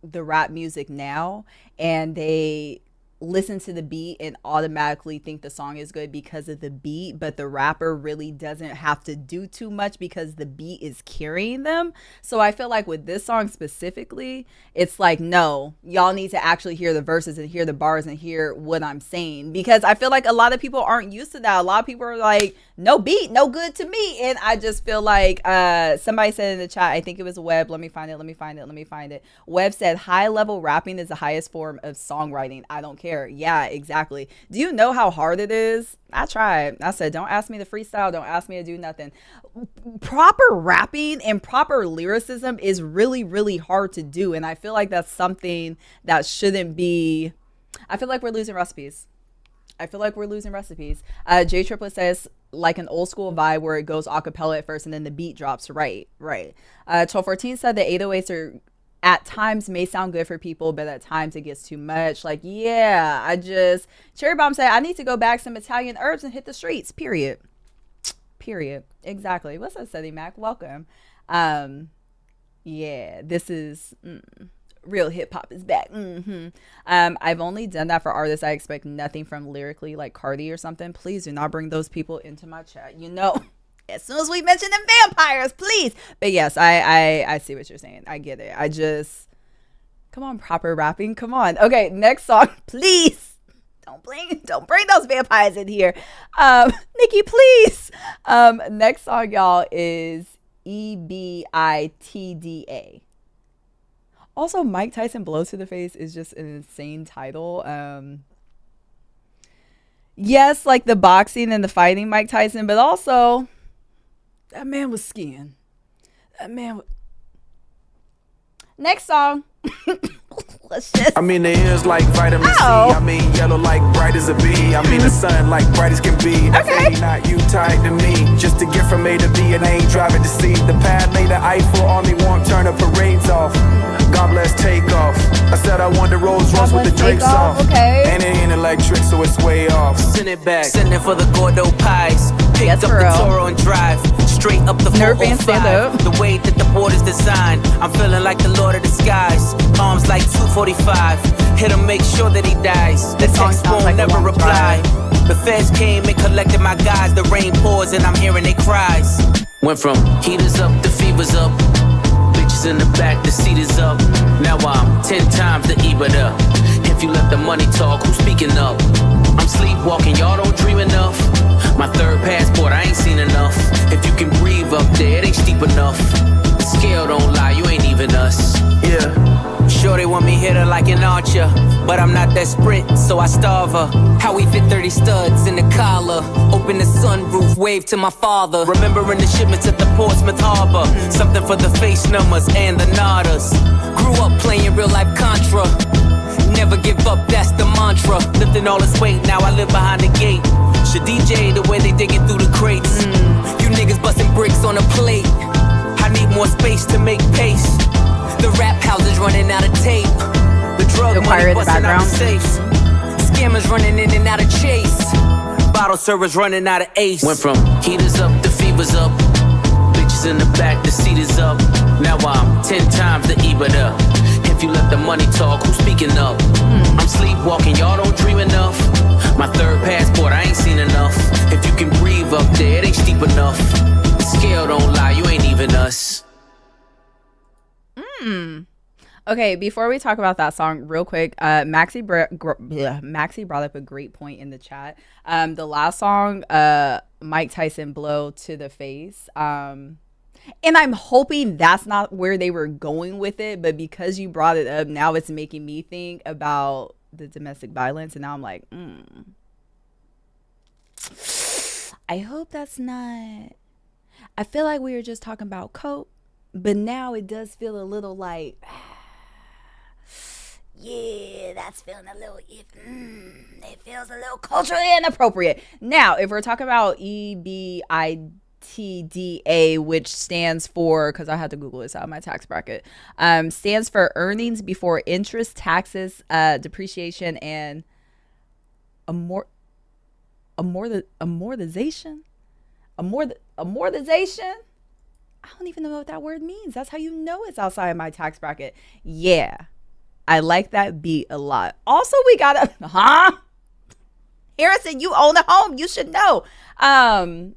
the rap music now, and they listen to the beat and automatically think the song is good because of the beat, but the rapper really doesn't have to do too much because the beat is carrying them. So I feel like with this song specifically, it's like, no, y'all need to actually hear the verses and hear the bars and hear what I'm saying, because I feel like a lot of people aren't used to that. A lot of people are like, no beat, no good to me. And I just feel like somebody said in the chat, I think it was Webb, let me find it. Webb said high level rapping is the highest form of songwriting. I don't care. Yeah, exactly. Do you know how hard it is? I tried. I said, don't ask me to freestyle. Don't ask me to do nothing. Proper rapping and proper lyricism is really, really hard to do. And I feel like that's something that shouldn't be. I feel like we're losing recipes. J Triplet says, like an old school vibe where it goes a cappella at first and then the beat drops. Right. 1214 said the 808s are at times may sound good for people, but at times it gets too much. Like, yeah, Cherry Bomb said, I need to go back some Italian herbs and hit the streets. Period. Exactly. What's up, Seti Mac? Welcome. Yeah, this is real hip hop is back. I've only done that for artists I expect nothing from lyrically, like Cardi or something. Please do not bring those people into my chat. As soon as we mention them vampires, please. But yes, I see what you're saying. I get it. Come on, proper rapping. Come on. Okay, next song, please. Don't bring those vampires in here. Nikki, please. Next song, y'all, is E.B.I.D.A. Also, Mike Tyson Blow to the Face is just an insane title. Yes, like the boxing and the fighting Mike Tyson, but also that man was skiing. Next song. I mean, the ears like vitamin C. I mean, yellow like bright as a bee. I mean, the sun like bright as can be. Okay. Not you tied to me. Just to get from A to B and I ain't driving to C. The pad laid the Eiffel Army won't turn the parades off. God bless takeoff. I said I want the Rolls Royce with the drapes off. Okay. And it ain't electric, so it's way off. Send it back. Send it for the Gordo pies. Picked up the Toro and drive. Straight up the 405. The way that the board is designed. I'm feeling like the Lord of the Skies. Arms like 245. Hit him, make sure that he dies. The text won't like never reply. The feds came and collected my guys. The rain pours and I'm hearing their cries. Went from heaters up to fevers up. Bitches in the back, the seat is up. Now I'm 10 times the E.B.I.D.A. If you let the money talk, who's speaking up? I'm sleepwalking, y'all don't dream enough. My third passport, I ain't seen enough. If you can breathe up there, it ain't steep enough. The scale don't lie, you ain't even us. Yeah. Sure they want me hit her like an archer, but I'm not that sprint, so I starve her. How we fit 30 studs in the collar. Open the sunroof, wave to my father. Remembering the shipments at the Portsmouth Harbor. Something for the face numbers and the nodders. Grew up playing real life Contra. Never give up, that's the mantra. Lifting all this weight, now I live behind the gate. Should DJ the way they digging through the crates. You niggas busting bricks on a plate. I need more space to make pace. The rap house is running out of tape. The drug money busting out of safes. Scammers running in and out of chase. Bottle servers running out of ace. Went from heaters up to fevers up. Bitches in the back, the seat is up. Now I'm 10 times the E.B.I.D.A. If you let the money talk, who's speaking up? I'm sleepwalking, y'all don't dream enough. My third passport, I ain't seen enough. If you can breathe up there, it ain't steep enough. The scale don't lie, you ain't even us. Okay, before we talk about that song, real quick, Maxie brought up a great point in the chat. The last song, Mike Tyson Blow to the Face. And I'm hoping that's not where they were going with it, but because you brought it up, now it's making me think about the domestic violence, and now I'm like, I hope that's not. I feel like we were just talking about coke, but now it does feel a little like Yeah, that's feeling a little, it feels a little culturally inappropriate. Now, if we're talking about E.B.I.D.A, which stands for, because I had to Google this out of my tax bracket, stands for earnings before interest, taxes, depreciation, and amortization. Amortization. I don't even know what that word means. That's how you know it's outside my tax bracket. Yeah. I like that beat a lot. Also, we got a Harrison, you own a home. You should know. I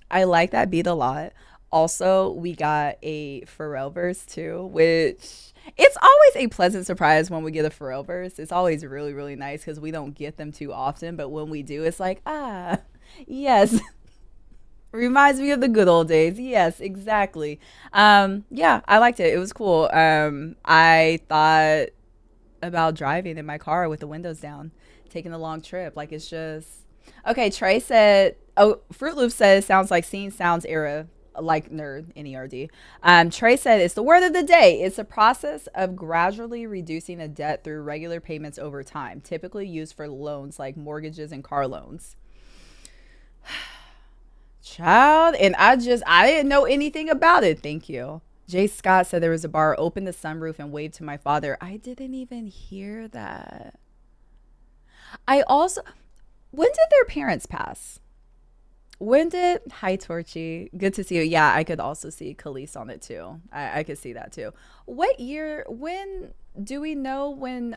like that beat a lot. Also, we got a Pharrell verse too, which it's always a pleasant surprise when we get a Pharrell verse. It's always really, really nice because we don't get them too often. But when we do, it's like, yes. Reminds me of the good old days. Yes, exactly. Yeah, I liked it. It was cool. I thought about driving in my car with the windows down, taking a long trip. Like, it's just okay. Trey said, Fruit Loop says sounds like Scene Sounds era, like nerd, N-E-R-D. Trey said it's the word of the day. It's a process of gradually reducing a debt through regular payments over time, typically used for loans like mortgages and car loans. Child, and I didn't know anything about it. Thank you. Jay Scott said there was a bar, opened the sunroof and waved to my father. I didn't even hear that. When did their parents pass? Hi Torchy, good to see you. Yeah, I could also see Khalees on it too. I could see that too. What year, when, do we know when,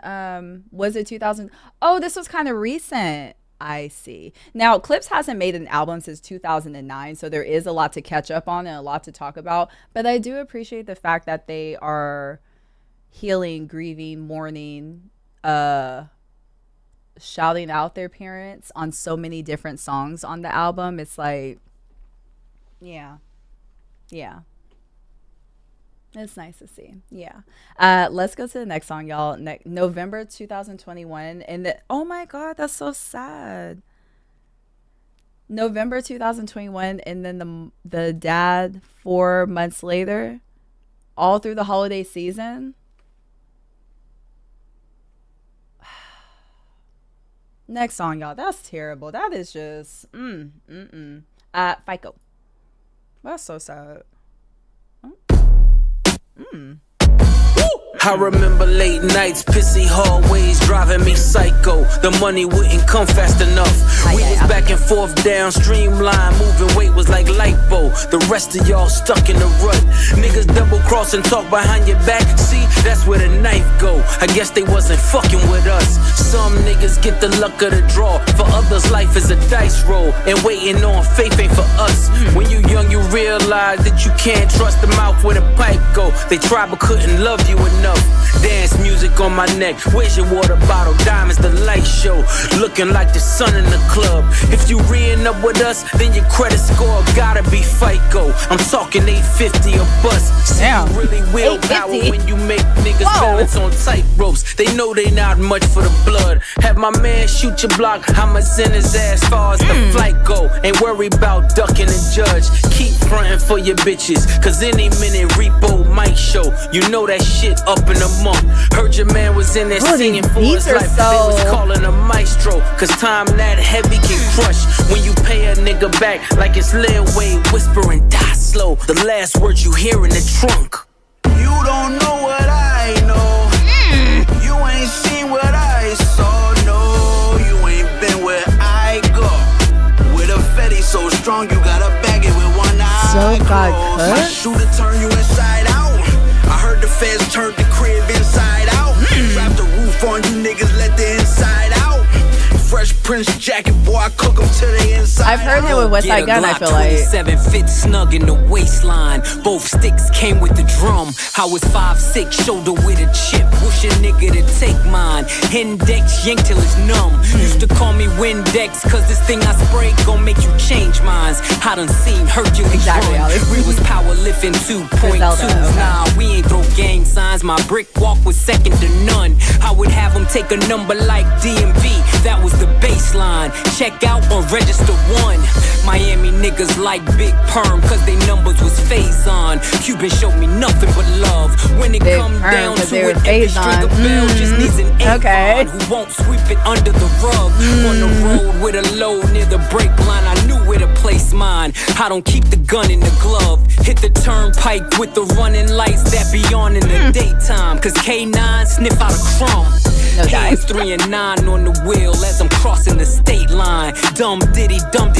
was it 2000? Oh, this was kind of recent. I see. Now, Clipse hasn't made an album since 2009, so there is a lot to catch up on and a lot to talk about. But I do appreciate the fact that they are healing, grieving, mourning, shouting out their parents on so many different songs on the album. It's like, yeah. It's nice to see. Yeah. Let's go to the next song, y'all. November 2021. And oh my God, that's so sad. November 2021. And then the dad 4 months later, all through the holiday season. Next song, y'all. That's terrible. That is just, F.I.C.O. That's so sad. I remember late nights, pissy hallways, driving me psycho. The money wouldn't come fast enough. We was back and forth down streamline, moving weight was like lipo. The rest of y'all stuck in the rut. Niggas double cross and talk behind your back. See, that's where the knife go. I guess they wasn't fucking with us. Some niggas get the luck of the draw. For others, life is a dice roll, and waiting on faith ain't for us. When you young, you realize that you can't trust the mouth where the pipe go. They tried but couldn't love you enough. Dance music on my neck. Where's your water bottle? Diamonds, the light show. Looking like the sun in the club. If you re-ing up with us, then your credit score gotta be FICO. I'm talking 850 a bus. See, you really will power when you make niggas balance on tight ropes. They know they not much for the blood. Have my man shoot your block. I'ma send his ass far as the flight go. Ain't worry about ducking the judge. Keep frontin' for your bitches, cause any minute repo might show. You know that shit up in the month. Heard your man was in there singing for his life. They was calling a maestro, cause time that heavy can crush. When you pay a nigga back like it's Lil Wayne whispering die slow. The last words you hear in the trunk. You don't know what I know. You ain't seen what I saw. No, you ain't been where I go. With a Fetty so strong, you gotta bag it with one eye. So God, my shooter turn you inside out. I heard the feds turned the crib inside out. Drop the roof on you niggas, let the inside out. Fresh Prince jacket, boy, I cook them to the inside. I've heard him with West Side Gun, I feel like. 27 fit snug in the waistline. Both sticks came with the drum. I was 5'6", shoulder with a chip. Wish a nigga to take mine. Index yank till it's numb. Used to call me Windex, cause this thing I spray gon' make you change minds. I done seen Hercules run. We was power lifting 2.2s. Nah, we ain't throw gang signs. My brick walk was second to none. I would have them take a number like DMV. That was the baseline. Check out on register one. Miami niggas like Big Perm, cause they numbers was phase on. Cuban showed me nothing but love. When it Big come Perm, down 'cause to they were it, every phase string on. of bell just needs an Okay. Avon who won't sweep it under the rug. On the road with a load near the brake line, I knew where to place mine. I don't keep the gun in the glove. Hit the turnpike with the running lights that be on in the daytime. Cause K9 sniff out a crumb. No die. Hands 3 and 9 on the wheel as I'm crossing the state line. Dumb diddy dumb.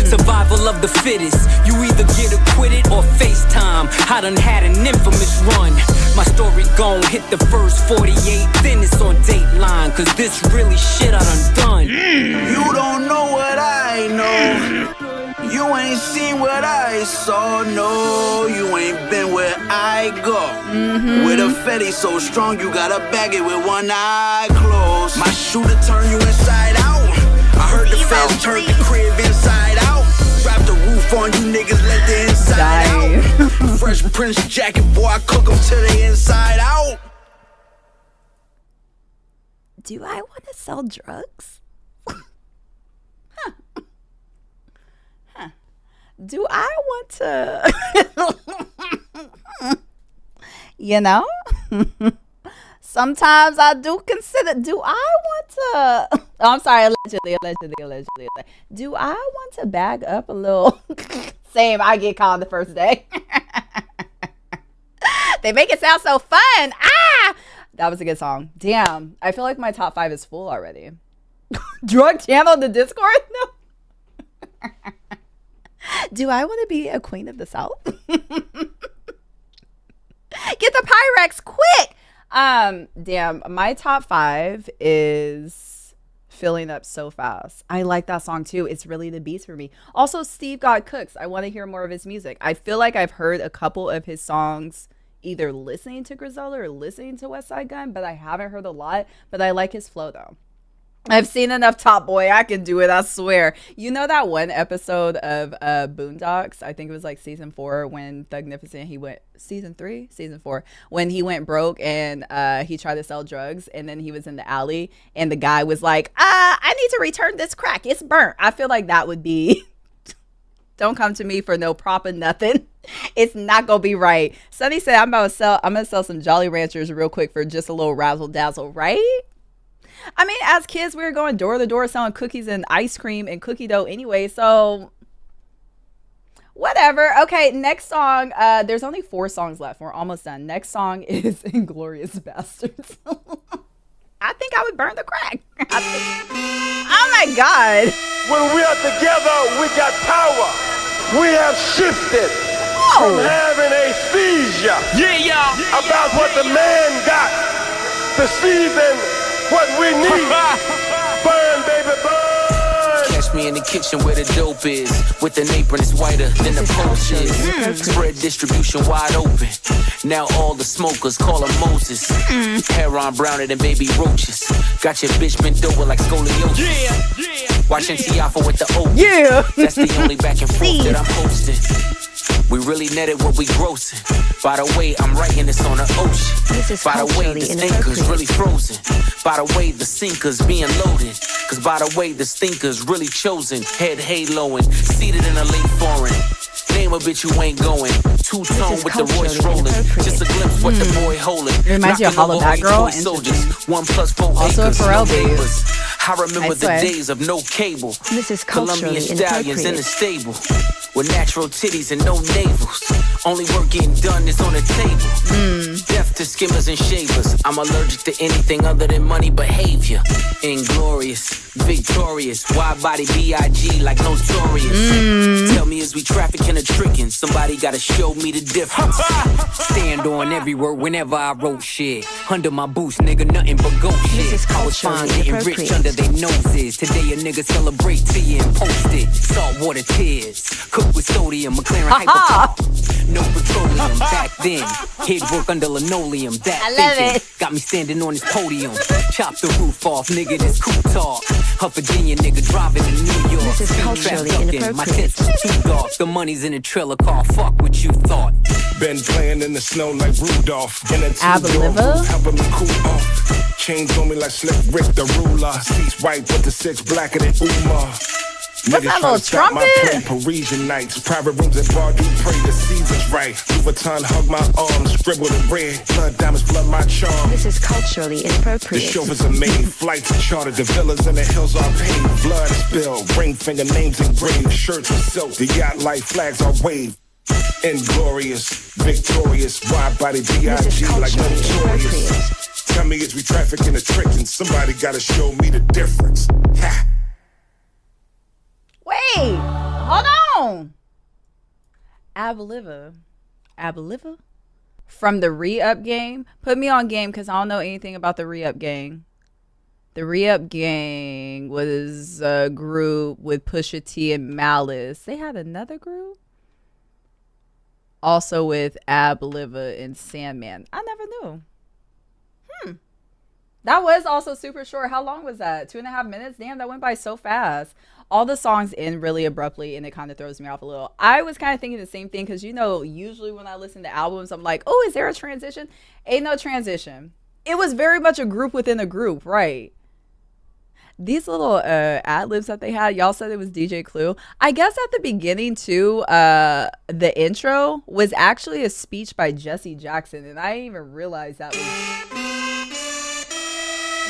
Survival of the fittest. You either get acquitted or FaceTime. I done had an infamous run. My story gon' hit the first 48, then it's on Dateline. Cause this really shit I done. You don't know what I know. You ain't seen what I saw. No, you ain't been where I go. With a Fetty so strong, you gotta bag it with one eye closed. My shooter turn you inside out. I heard the feds turned the crib inside out. Wrap the roof on you niggas, let the inside out. Fresh Prince jacket, boy, I cook them to the inside out. Do I want to sell drugs? Huh. Do I want to, you know? Sometimes I do consider, do I want to, oh, I'm sorry, allegedly. Do I want to bag up a little? Same, I get caught on the first day. They make it sound so fun. Ah! That was a good song. Damn, I feel like my top 5 is full already. Drug channel in the Discord? No. Do I want to be a queen of the South? Get the Pyrex quick. Damn, my top 5 is Filling Up So Fast. I like that song too. It's really the beats for me. Also, Steve God Cooks. I want to hear more of his music. I feel like I've heard a couple of his songs either listening to Griselda or listening to Westside Gun, but I haven't heard a lot. But I like his flow though. I've seen enough Top Boy. I can do it, I swear. You know that one episode of Boondocks? I think it was like season 4 when Thugnificent, he went, season 4, when he went broke and he tried to sell drugs, and then he was in the alley and the guy was like, I need to return this crack. It's burnt. I feel like that would be, don't come to me for no prop or nothing. It's not gonna be right. Sonny said, I'm gonna sell some Jolly Ranchers real quick for just a little razzle dazzle, right? I mean, as kids, we were going door to door selling cookies and ice cream and cookie dough anyway, so whatever. Okay, next song. There's only 4 songs left. We're almost done. Next song is Inglorious Bastards. I think I would burn the crack. Oh my God. When we are together, we got power. We have shifted from having a seizure about what the man got to season what we need. Burn, baby, burn. Catch me in the kitchen where the dope is. With an apron, it's whiter than the post is. Spread distribution wide open. Now all the smokers call them Moses. Hair on browner than baby roaches. Got your bitch bent over like scoliosis. Watching T.I.F. with the O. That's the only back and forth that I'm posting. We really netted what we grossing. By the way, I'm writing this on the ocean. By the way, the stinkers really frozen. By the way, the sinkers being loaded. Cause by the way, the stinkers really chosen. Head haloing, seated in a late foreign. Name a bitch you ain't going. Two-tone with the Royce rolling. Just a glimpse what the boy holding. It reminds you of Hollow Bad Girl. Soldiers. 1 + 4 also acres, a Pharrell no babe. neighbors. I remember the days of no cable. This is Colombian culturally stallions in the inappropriate. stable. With natural titties and no navels. Only work getting done is on the table. Deaf to skimmers and shavers. I'm allergic to anything other than money behavior. Inglorious, victorious. Wide body B.I.G. like notorious. Tell me, is we trafficking or tricking? Somebody gotta show me the difference. Stand on every word whenever I wrote shit. Under my boots, nigga, nothing but goat shit. is I was fine culturally getting rich inappropriate. under their noses. Today a nigga celebrate to you and post it. Saltwater tears, cooked with sodium, McLaren hypercar. No petroleum back then. Head work under linoleum. That I love thinking it. got me standing on this podium. Chop the roof off, nigga, this coupe talk. A Virginia nigga driving to New York. This is Speed culturally trap ducking. My inappropriate. sense is too dark. The money's in a trailer car. Fuck what you thought. Been playing in the snow like Rudolph. In a Ab-Liva? helping me cool off. Chains on me like Slick Rick the ruler. Seats white with the 6 blacker than Umar. What's that little trumpet? Parisian nights, private rooms at bar, do pray the season's right. Vuitton hug my arms, scribble the red, blood diamonds flood my charm. This is culturally The inappropriate. chauffeurs are made, flights are chartered, the villas and the hills are paved. Blood spilled, ring finger names engraved, shirts with silk, the yacht light flags are waved. Inglorious, victorious, wide body B.I.D.A. like notorious. Tell me is we trafficking a trick and somebody gotta show me the difference. Ha. Wait, hold on. Aboliva from the Re-Up Gang. Put me on game because I don't know anything about the Re-Up Gang. The Re-Up Gang was a group with Pusha T and Malice. They had another group? Also with Aboliva and Sandman. I never knew. That was also super short. How long was that? 2.5 minutes? Damn, that went by so fast. All the songs end really abruptly and it kind of throws me off a little. I was kind of thinking the same thing because, you know, usually when I listen to albums, I'm like, oh, is there a transition? Ain't no transition. It was very much a group within a group, right? These little ad-libs that they had, y'all said it was DJ Clue. I guess at the beginning, too, the intro was actually a speech by Jesse Jackson, and I didn't even realize that was...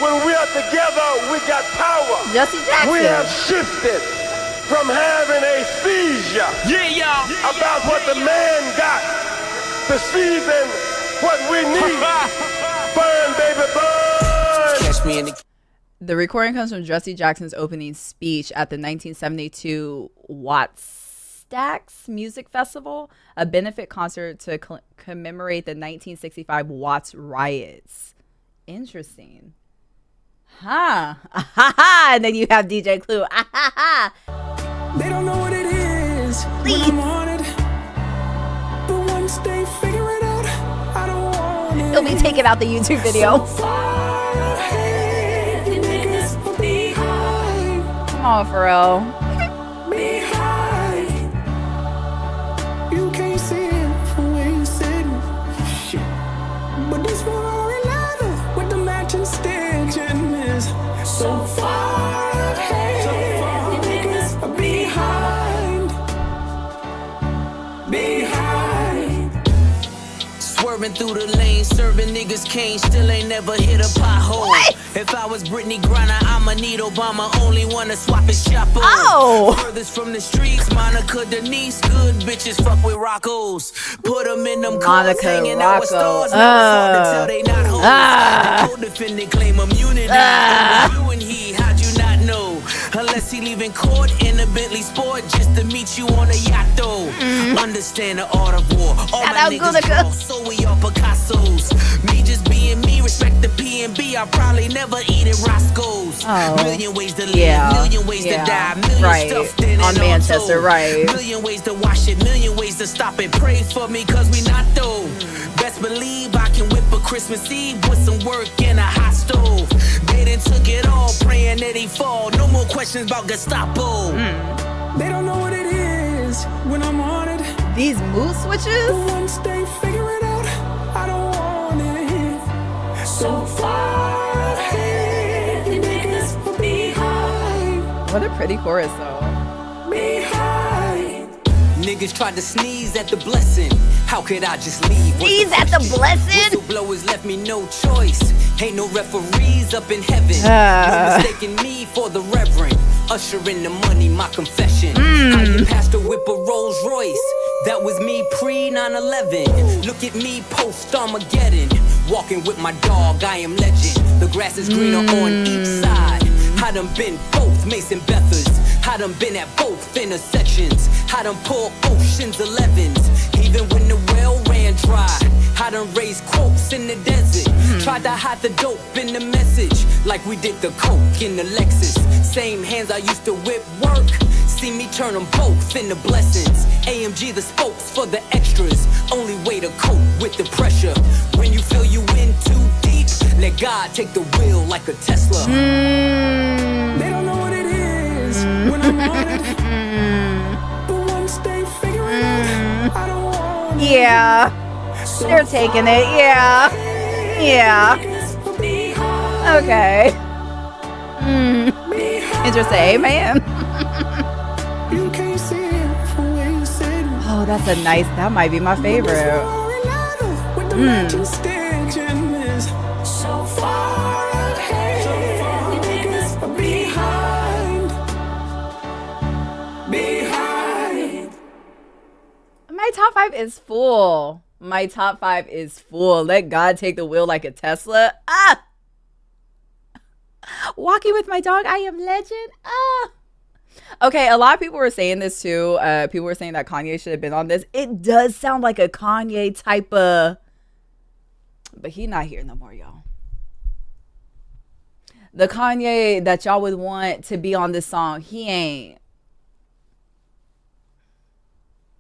When we are together, we got power. Jesse Jackson. We have shifted from having a seizure about what the man got to season what we need. Burn, baby, burn. Catch me in the The recording comes from Jesse Jackson's opening speech at the 1972 Watts Music Festival, a benefit concert to commemorate the 1965 Watts riots. Interesting. Huh. And then you have DJ Clue. They don't know what it is when I'm on it. But once they figure it out, I don't want it. He'll be taking out the YouTube video. So far ahead, you niggas are behind. Come on, Pharrell. Behind. You can't see it from where you sitting. Shit. But this Ferrari leather with the matching stitching is so far ahead. You niggas are behind. Behind. Swerving through the lane, serving niggas cane, still ain't never hit a pothole. What? If I was Brittany Griner, I'ma need Obama, only wanna swap his chapeau. Oh. Furthest from the streets, Monica Denise, good bitches fuck with Roccos. Put them in them cars, Monica hanging out with Rocco. stars, never hard to tell they not hoes. The co-defendant claim immunity. You and he, how'd you not know? Unless he leaving court in a Bentley Sport just to meet you on a yacht though. Understand the art of war. All Shout my out niggas Gunica. draw, so we all Picassos. Me just being me, respect the P.O.V. I probably never eat at Roscoe's. Oh. Million ways to live, Yeah. million ways Yeah. to die, million Right. stuffed in On and Manchester, told. right. Million ways to wash it, million ways to stop it. Pray for me, cause we not though. Best believe I can whip a Christmas Eve with some work in a hot stove. They done took it all, praying that he fall. No more questions about Gestapo. They don't know what it is when I'm on it. These mood switches? But once they figure it out, I don't want it. So far ahead, you niggas are behind. What a pretty chorus, though. Behind. Niggas tried to sneeze at the blessing. How could I just leave? What's Sneeze at the question? blessing? Whistleblowers left me no choice. Ain't no referees up in heaven. No mistaking me for the reverend. Usher in the money, my confession. How your pastor whip a Rolls Royce. That was me pre 9/11. Look at me post Armageddon. Walking with my dog, I am legend. The grass is greener on each side. I done been both Mason Bethers. I done been at both intersections. I done pulled oceans 11s. Even when the well ran dry. I done raised quotes in the desert. Tried to hide the dope in the message. Like we did the coke in the Lexus. Same hands I used to whip work. See me turn them both into blessings. AMG the spokes for the extras. Only way to cope with the pressure. When you feel you in too deep, let God take the wheel like a Tesla. They don't know what it is when I'm on it. But once they figure it out, I don't want it. Yeah. So They're taking it. Yeah. Yeah. Okay. Interesting. Amen. You can't see it from where you sit. Oh, that's a nice. That might be my favorite. With the matching stitching is so far ahead. Niggas behind. My top 5 is full. My top 5 is full. Let God take the wheel like a Tesla. Walking with my dog, I am legend. Okay, a lot of people were saying this too. People were saying that Kanye should have been on this. It does sound like a Kanye type of, but he not here no more, y'all. The Kanye that y'all would want to be on this song, he ain't.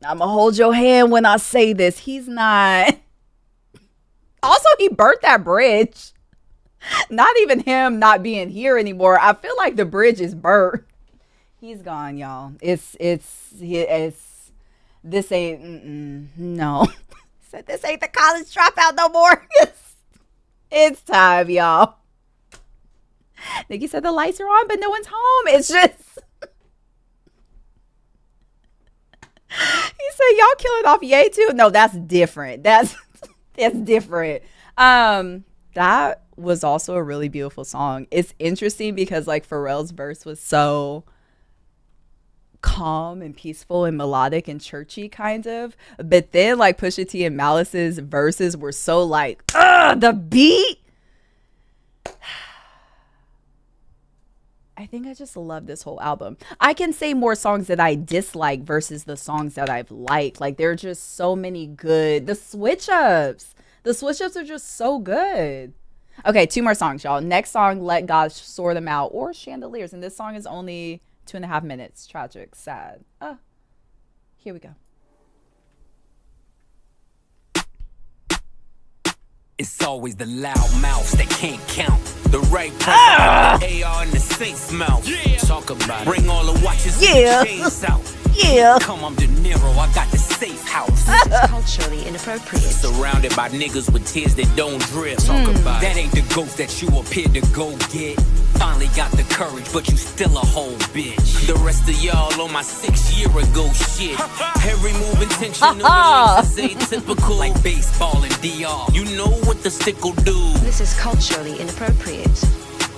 I'ma hold your hand when I say this. He's not. Also, he burnt that bridge. Not even him not being here anymore. I feel like the bridge is burnt. He's gone, y'all. It's this ain't no. Said this ain't the college dropout no more. It's time, y'all. Nikki said the lights are on, but no one's home. It's just. He said y'all killing off Ye too. No, that's different. That's different. That was also a really beautiful song. It's interesting because like Pharrell's verse was so calm and peaceful and melodic and churchy kind of, but then like Pusha T and Malice's verses were so like the beat. I think I just love this whole album. I can say more songs that I dislike versus the songs that I've liked. Like there are just so many good. The switch ups are just so good. Okay, 2 more songs, y'all. Next song, Let God Sort Them Out, or Chandeliers. And this song is only 2.5 minutes. Tragic, sad. Here we go. It's always the loud mouths that can't count. The right person, the AR in the safe mouth. Yeah. Talk about it. Bring all the watches and the chains out. Yeah. Come, I'm De Niro, I got the safe house. This is culturally inappropriate. Surrounded by niggas with tears that don't drip. Talk about that ain't the ghost that you appear to go get. Finally got the courage, but you still a whole bitch. The rest of y'all on my 6 year ago shit. Every move intentional, is atypical. Like baseball and DR. You know what the stick will do. This is culturally inappropriate.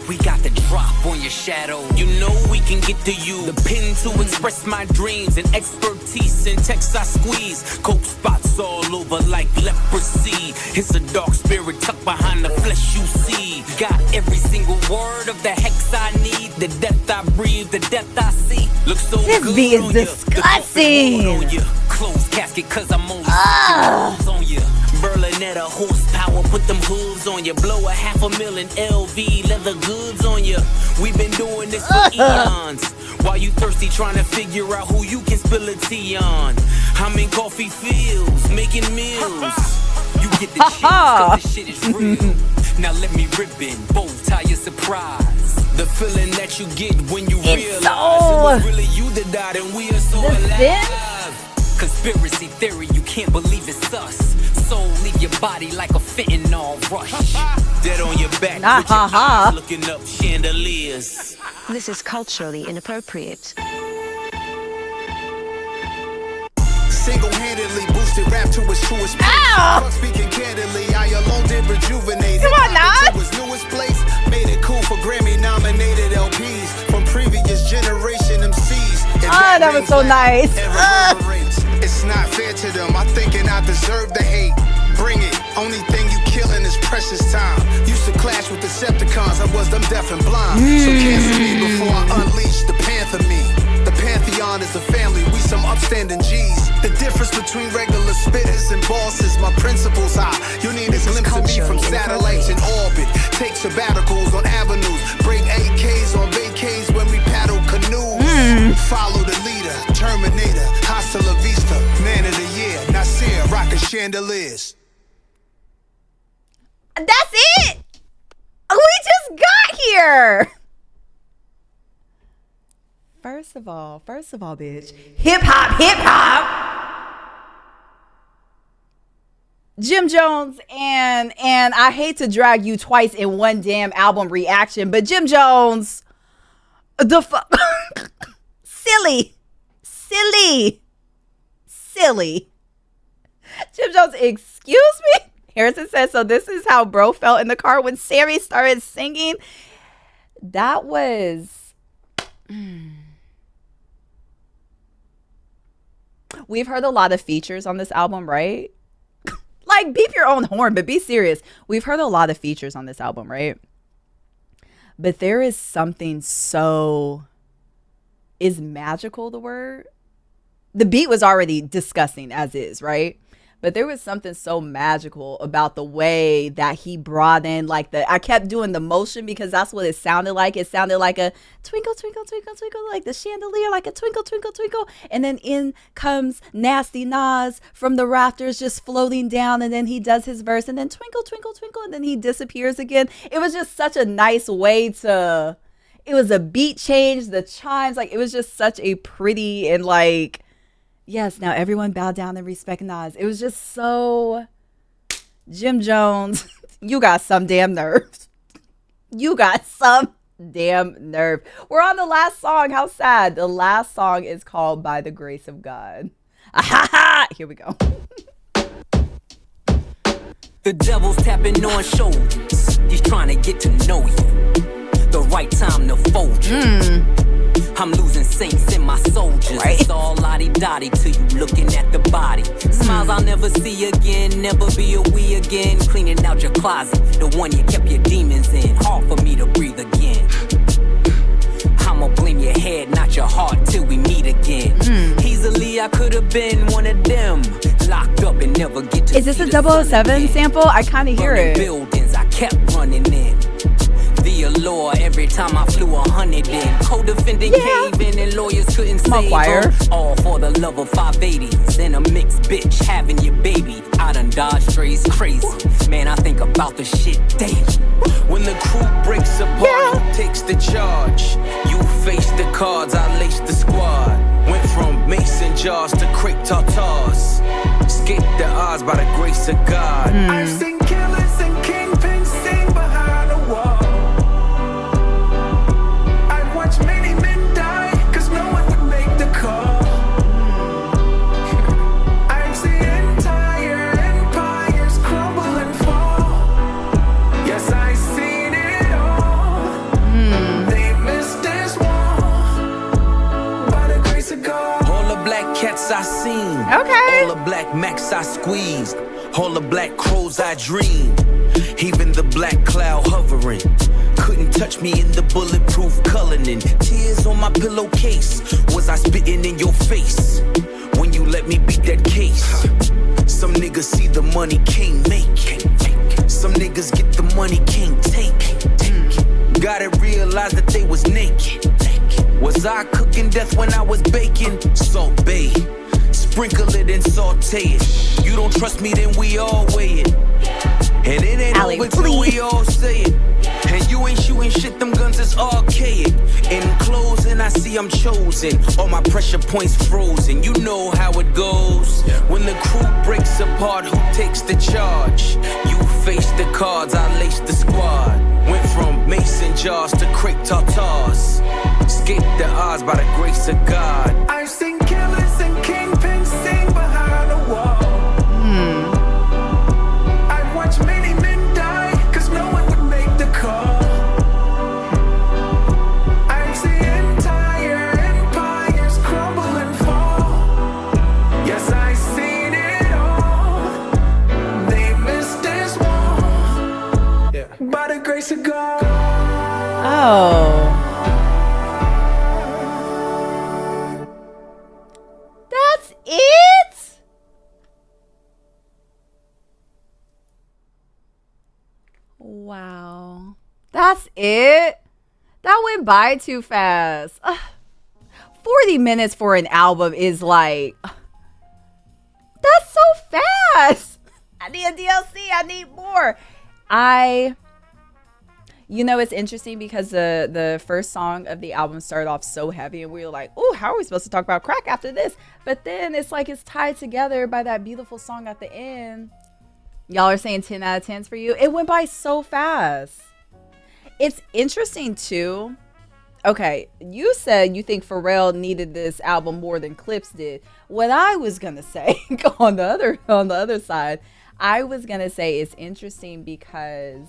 We got the drop on your shadow. You know we can get to you. The pen to express my dreams and expertise in text I squeeze. Coke spots all over like leprosy. It's a dark spirit tucked behind the flesh you see. Got every single word of the hex I need. The death I breathe, the death I see. Looks so this good beat is on disgusting. You. On you. Closed casket cause I'm only on you. Berlinetta horsepower, put them hooves on you. Blow a $500,000 LV leather goods on you. We've been doing this for eons. While you thirsty trying to figure out who you can spill a tea on. I'm in coffee fields, making meals. You get the chance cause this shit is real. Now let me ribbon, bow tie your surprise. The feeling that you get when you realize it was really you that died and we are so alive. Conspiracy theory, you can't believe it's us. Soul leave your body like a fentanyl rush. Dead on your back with your eyes looking up chandeliers. This is culturally inappropriate. Single-handedly boosted rap to its truest place. Speaking candidly, I alone did rejuvenate. Come on, Nas. To its newest place, made it cool for Grammy-nominated LPs from previous generation MCs. That was so nice. It's not fair to them. I'm thinking I deserve the hate. Bring it. Only thing you killing is precious time. Used to clash with Decepticons. I was them deaf and blind. So cancel me before I unleash the Panther me. The Pantheon is a family. We some upstanding G's. The difference between regular spitters and bosses. My principles high. You need a glimpse of me from satellites in orbit. Take sabbaticals on avenues. Break AKs on vacays when we paddle canoes. Follow the leader. Terminator. Hasta la vista. Man of the year. Nasir. Rockin' chandeliers. That's it. We just got here. First of all, bitch. Hip hop. Jim Jones and I hate to drag you twice in one damn album reaction, but Jim Jones, the fuck, silly. silly. Jim Jones, excuse me? Harrison says, so this is how bro felt in the car when Sammy started singing. That was... We've heard a lot of features on this album, right? Like, beep your own horn, but be serious. We've heard a lot of features on this album, right? But there is something so... Is magical the word? The beat was already disgusting as is, right? But there was something so magical about the way that he brought in, like, I kept doing the motion because that's what it sounded like. It sounded like a twinkle, twinkle, twinkle, twinkle, like the chandelier, like a twinkle, twinkle, twinkle. And then in comes Nasty Nas from the rafters just floating down. And then he does his verse and then twinkle, twinkle, twinkle. And then he disappears again. It was just such a nice way to, it was a beat change, the chimes. Like, it was just such a pretty and like, yes, now everyone bow down and respect Nas. It was just so... Jim Jones, you got some damn nerve. You got some damn nerve. We're on the last song. How sad. The last song is called By the Grace of God. Here we go. The devil's tapping on shoulders. He's trying to get to know you. The right time to fold you. I'm losing saints in my soldiers. Right. It's all lottie-dottie till you looking at the body. Smiles I'll never see again, never be a we again. Cleaning out your closet, the one you kept your demons in. Hard for me to breathe again. I'ma blame your head, not your heart, till we meet again. Easily I could have been one of them. Locked up and never get to. Is this a 007 sample? I kind of hear it. Buildings I kept running in. The allure every time I flew 100 in. Co-defending caving and lawyers couldn't save them. All for the love of 580s and a mixed bitch having your baby. I done dodged strays crazy. Man, I think about the shit daily. When the crew breaks apart, who takes the charge? You face the cards, I lace the squad. Went from mason jars to crepe tartars. Escaped the odds by the grace of God. I've seen killers and kingpins sing behind the wall. Many men die, cause no one would make the call. I've seen entire empires crumble and fall. Yes, I've seen it all. They missed this one by the grace of God. All the black cats I seen. Okay. All the black macs I squeezed. All the black crows I dreamed. Even the black cloud hovering. Couldn't touch me in the bulletproof Cullinan. Tears on my pillowcase. Was I spitting in your face when you let me beat that case? Some niggas see the money, can't make. Some niggas get the money, can't take. Gotta realize that they was naked. Was I cooking death when I was baking? Salt Bay. Sprinkle it and saute it. You don't trust me, then we all weigh it. And it ain't over till we all say it. And you ain't shooting shit, them guns is archaic. In closing, I see I'm chosen. All my pressure points frozen. You know how it goes. When the crew breaks apart, who takes the charge? You face the cards, I lace the squad. Went from mason jars to crepe tartars. Escaped the odds by the grace of God. I've seen killers and kingpins sing behind the wall. I've watched many men die, cause no one would make the call. I've seen entire empires crumble and fall. Yes, I've seen it all. They missed this one by the grace of God. Oh. That's it? Wow. That's it? That went by too fast. 40 minutes for an album is like... That's so fast. I need a DLC. I need more. You know, it's interesting because the first song of the album started off so heavy and we were like, oh, how are we supposed to talk about crack after this? But then it's like it's tied together by that beautiful song at the end. Y'all are saying 10 out of 10s for you. It went by so fast. It's interesting too. Okay, you said you think Pharrell needed this album more than Clipse did. What I was gonna say on the other side, I was gonna say it's interesting because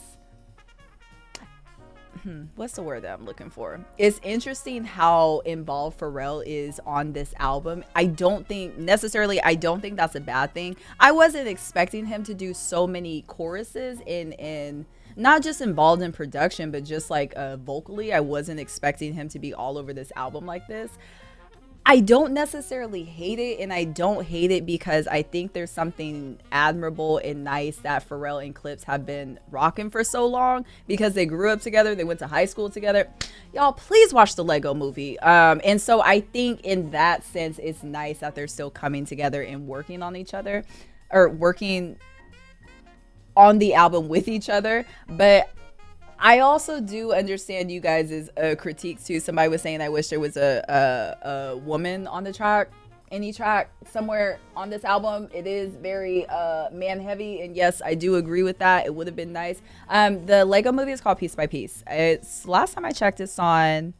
what's the word that I'm looking for? It's interesting how involved Pharrell is on this album. I don't think that's a bad thing. I wasn't expecting him to do so many choruses in not just involved in production, but just like vocally. I wasn't expecting him to be all over this album like this. I don't necessarily hate it, and I don't hate it because I think there's something admirable and nice that Pharrell and Clipse have been rocking for so long because they grew up together, they went to high school together. Y'all, please watch the Lego movie. And so I think in that sense, it's nice that they're still coming together and working on each other, or working on the album with each other. But I also do understand you guys' critiques too. Somebody was saying I wish there was a woman on the track, any track somewhere on this album. It is very man heavy, and yes, I do agree with that. It would have been nice. The Lego movie is called Piece by Piece. It's, last time I checked, it's on,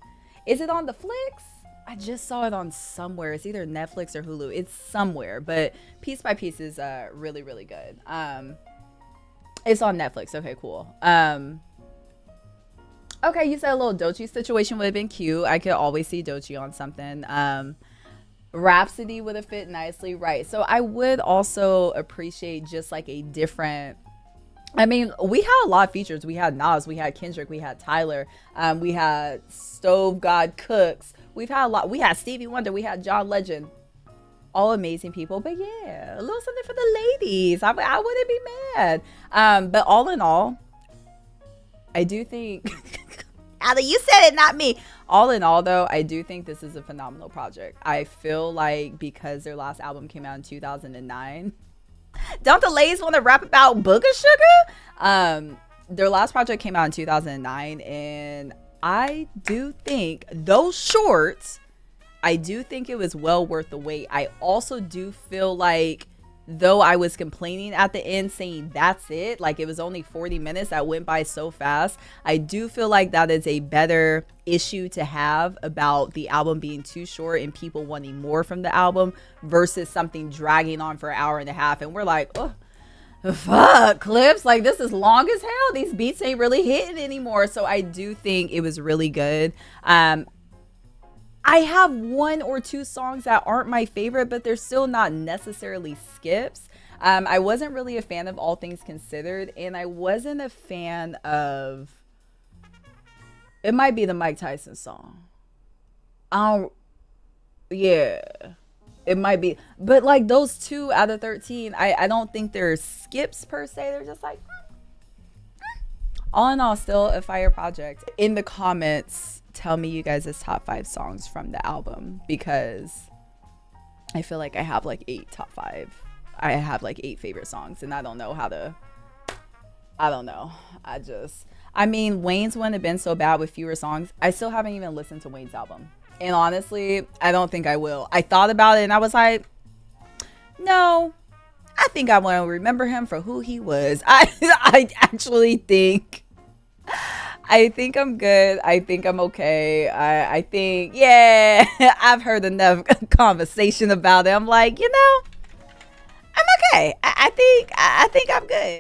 is it on the Flicks? I just saw it on somewhere. It's either Netflix or Hulu. It's somewhere, but Piece by Piece is really, really good. It's on Netflix. Okay, cool. Okay, you said a little Doechii situation would have been cute. I could always see Doechii on something. Rhapsody would have fit nicely, right? So I would also appreciate just like a different, I mean, we had a lot of features. We had Nas, we had Kendrick, we had Tyler, we had Stove God Cooks. We've had a lot. We had Stevie Wonder, we had John Legend. All amazing people, but yeah, a little something for the ladies. I wouldn't be mad. But all in all, I do think Allie, you said it, not me. All in all, though, I do think this is a phenomenal project. I feel like because their last album came out in 2009, don't the ladies want to rap about Booger Sugar? Their last project came out in 2009, and I do think those shorts, I do think it was well worth the wait. I also do feel like, though I was complaining at the end saying that's it, like it was only 40 minutes that went by so fast, I do feel like that is a better issue to have about the album being too short and people wanting more from the album versus something dragging on for an hour and a half and we're like, oh fuck, Clipse, like this is long as hell, these beats ain't really hitting anymore. So I do think it was really good. I have one or two songs that aren't my favorite, but they're still not necessarily skips. I wasn't really a fan of All Things Considered, and I wasn't a fan of, it might be the Mike Tyson song. Yeah, it might be. But like those 2 out of 13, I don't think they're skips per se. They're just like, all in all, still a fire project. In the comments, tell me you guys' top 5 songs from the album, because I feel like I have like 8 top 5. I have like 8 favorite songs, and I don't know how to, I don't know. I mean, Wayne's wouldn't have been so bad with fewer songs. I still haven't even listened to Wayne's album. And honestly, I don't think I will. I thought about it and I was like, no, I think I want to remember him for who he was. I actually think, I think I'm good. I think I'm okay. I think, yeah, I've heard enough conversation about it. I'm like, you know, I'm okay. I think I'm good.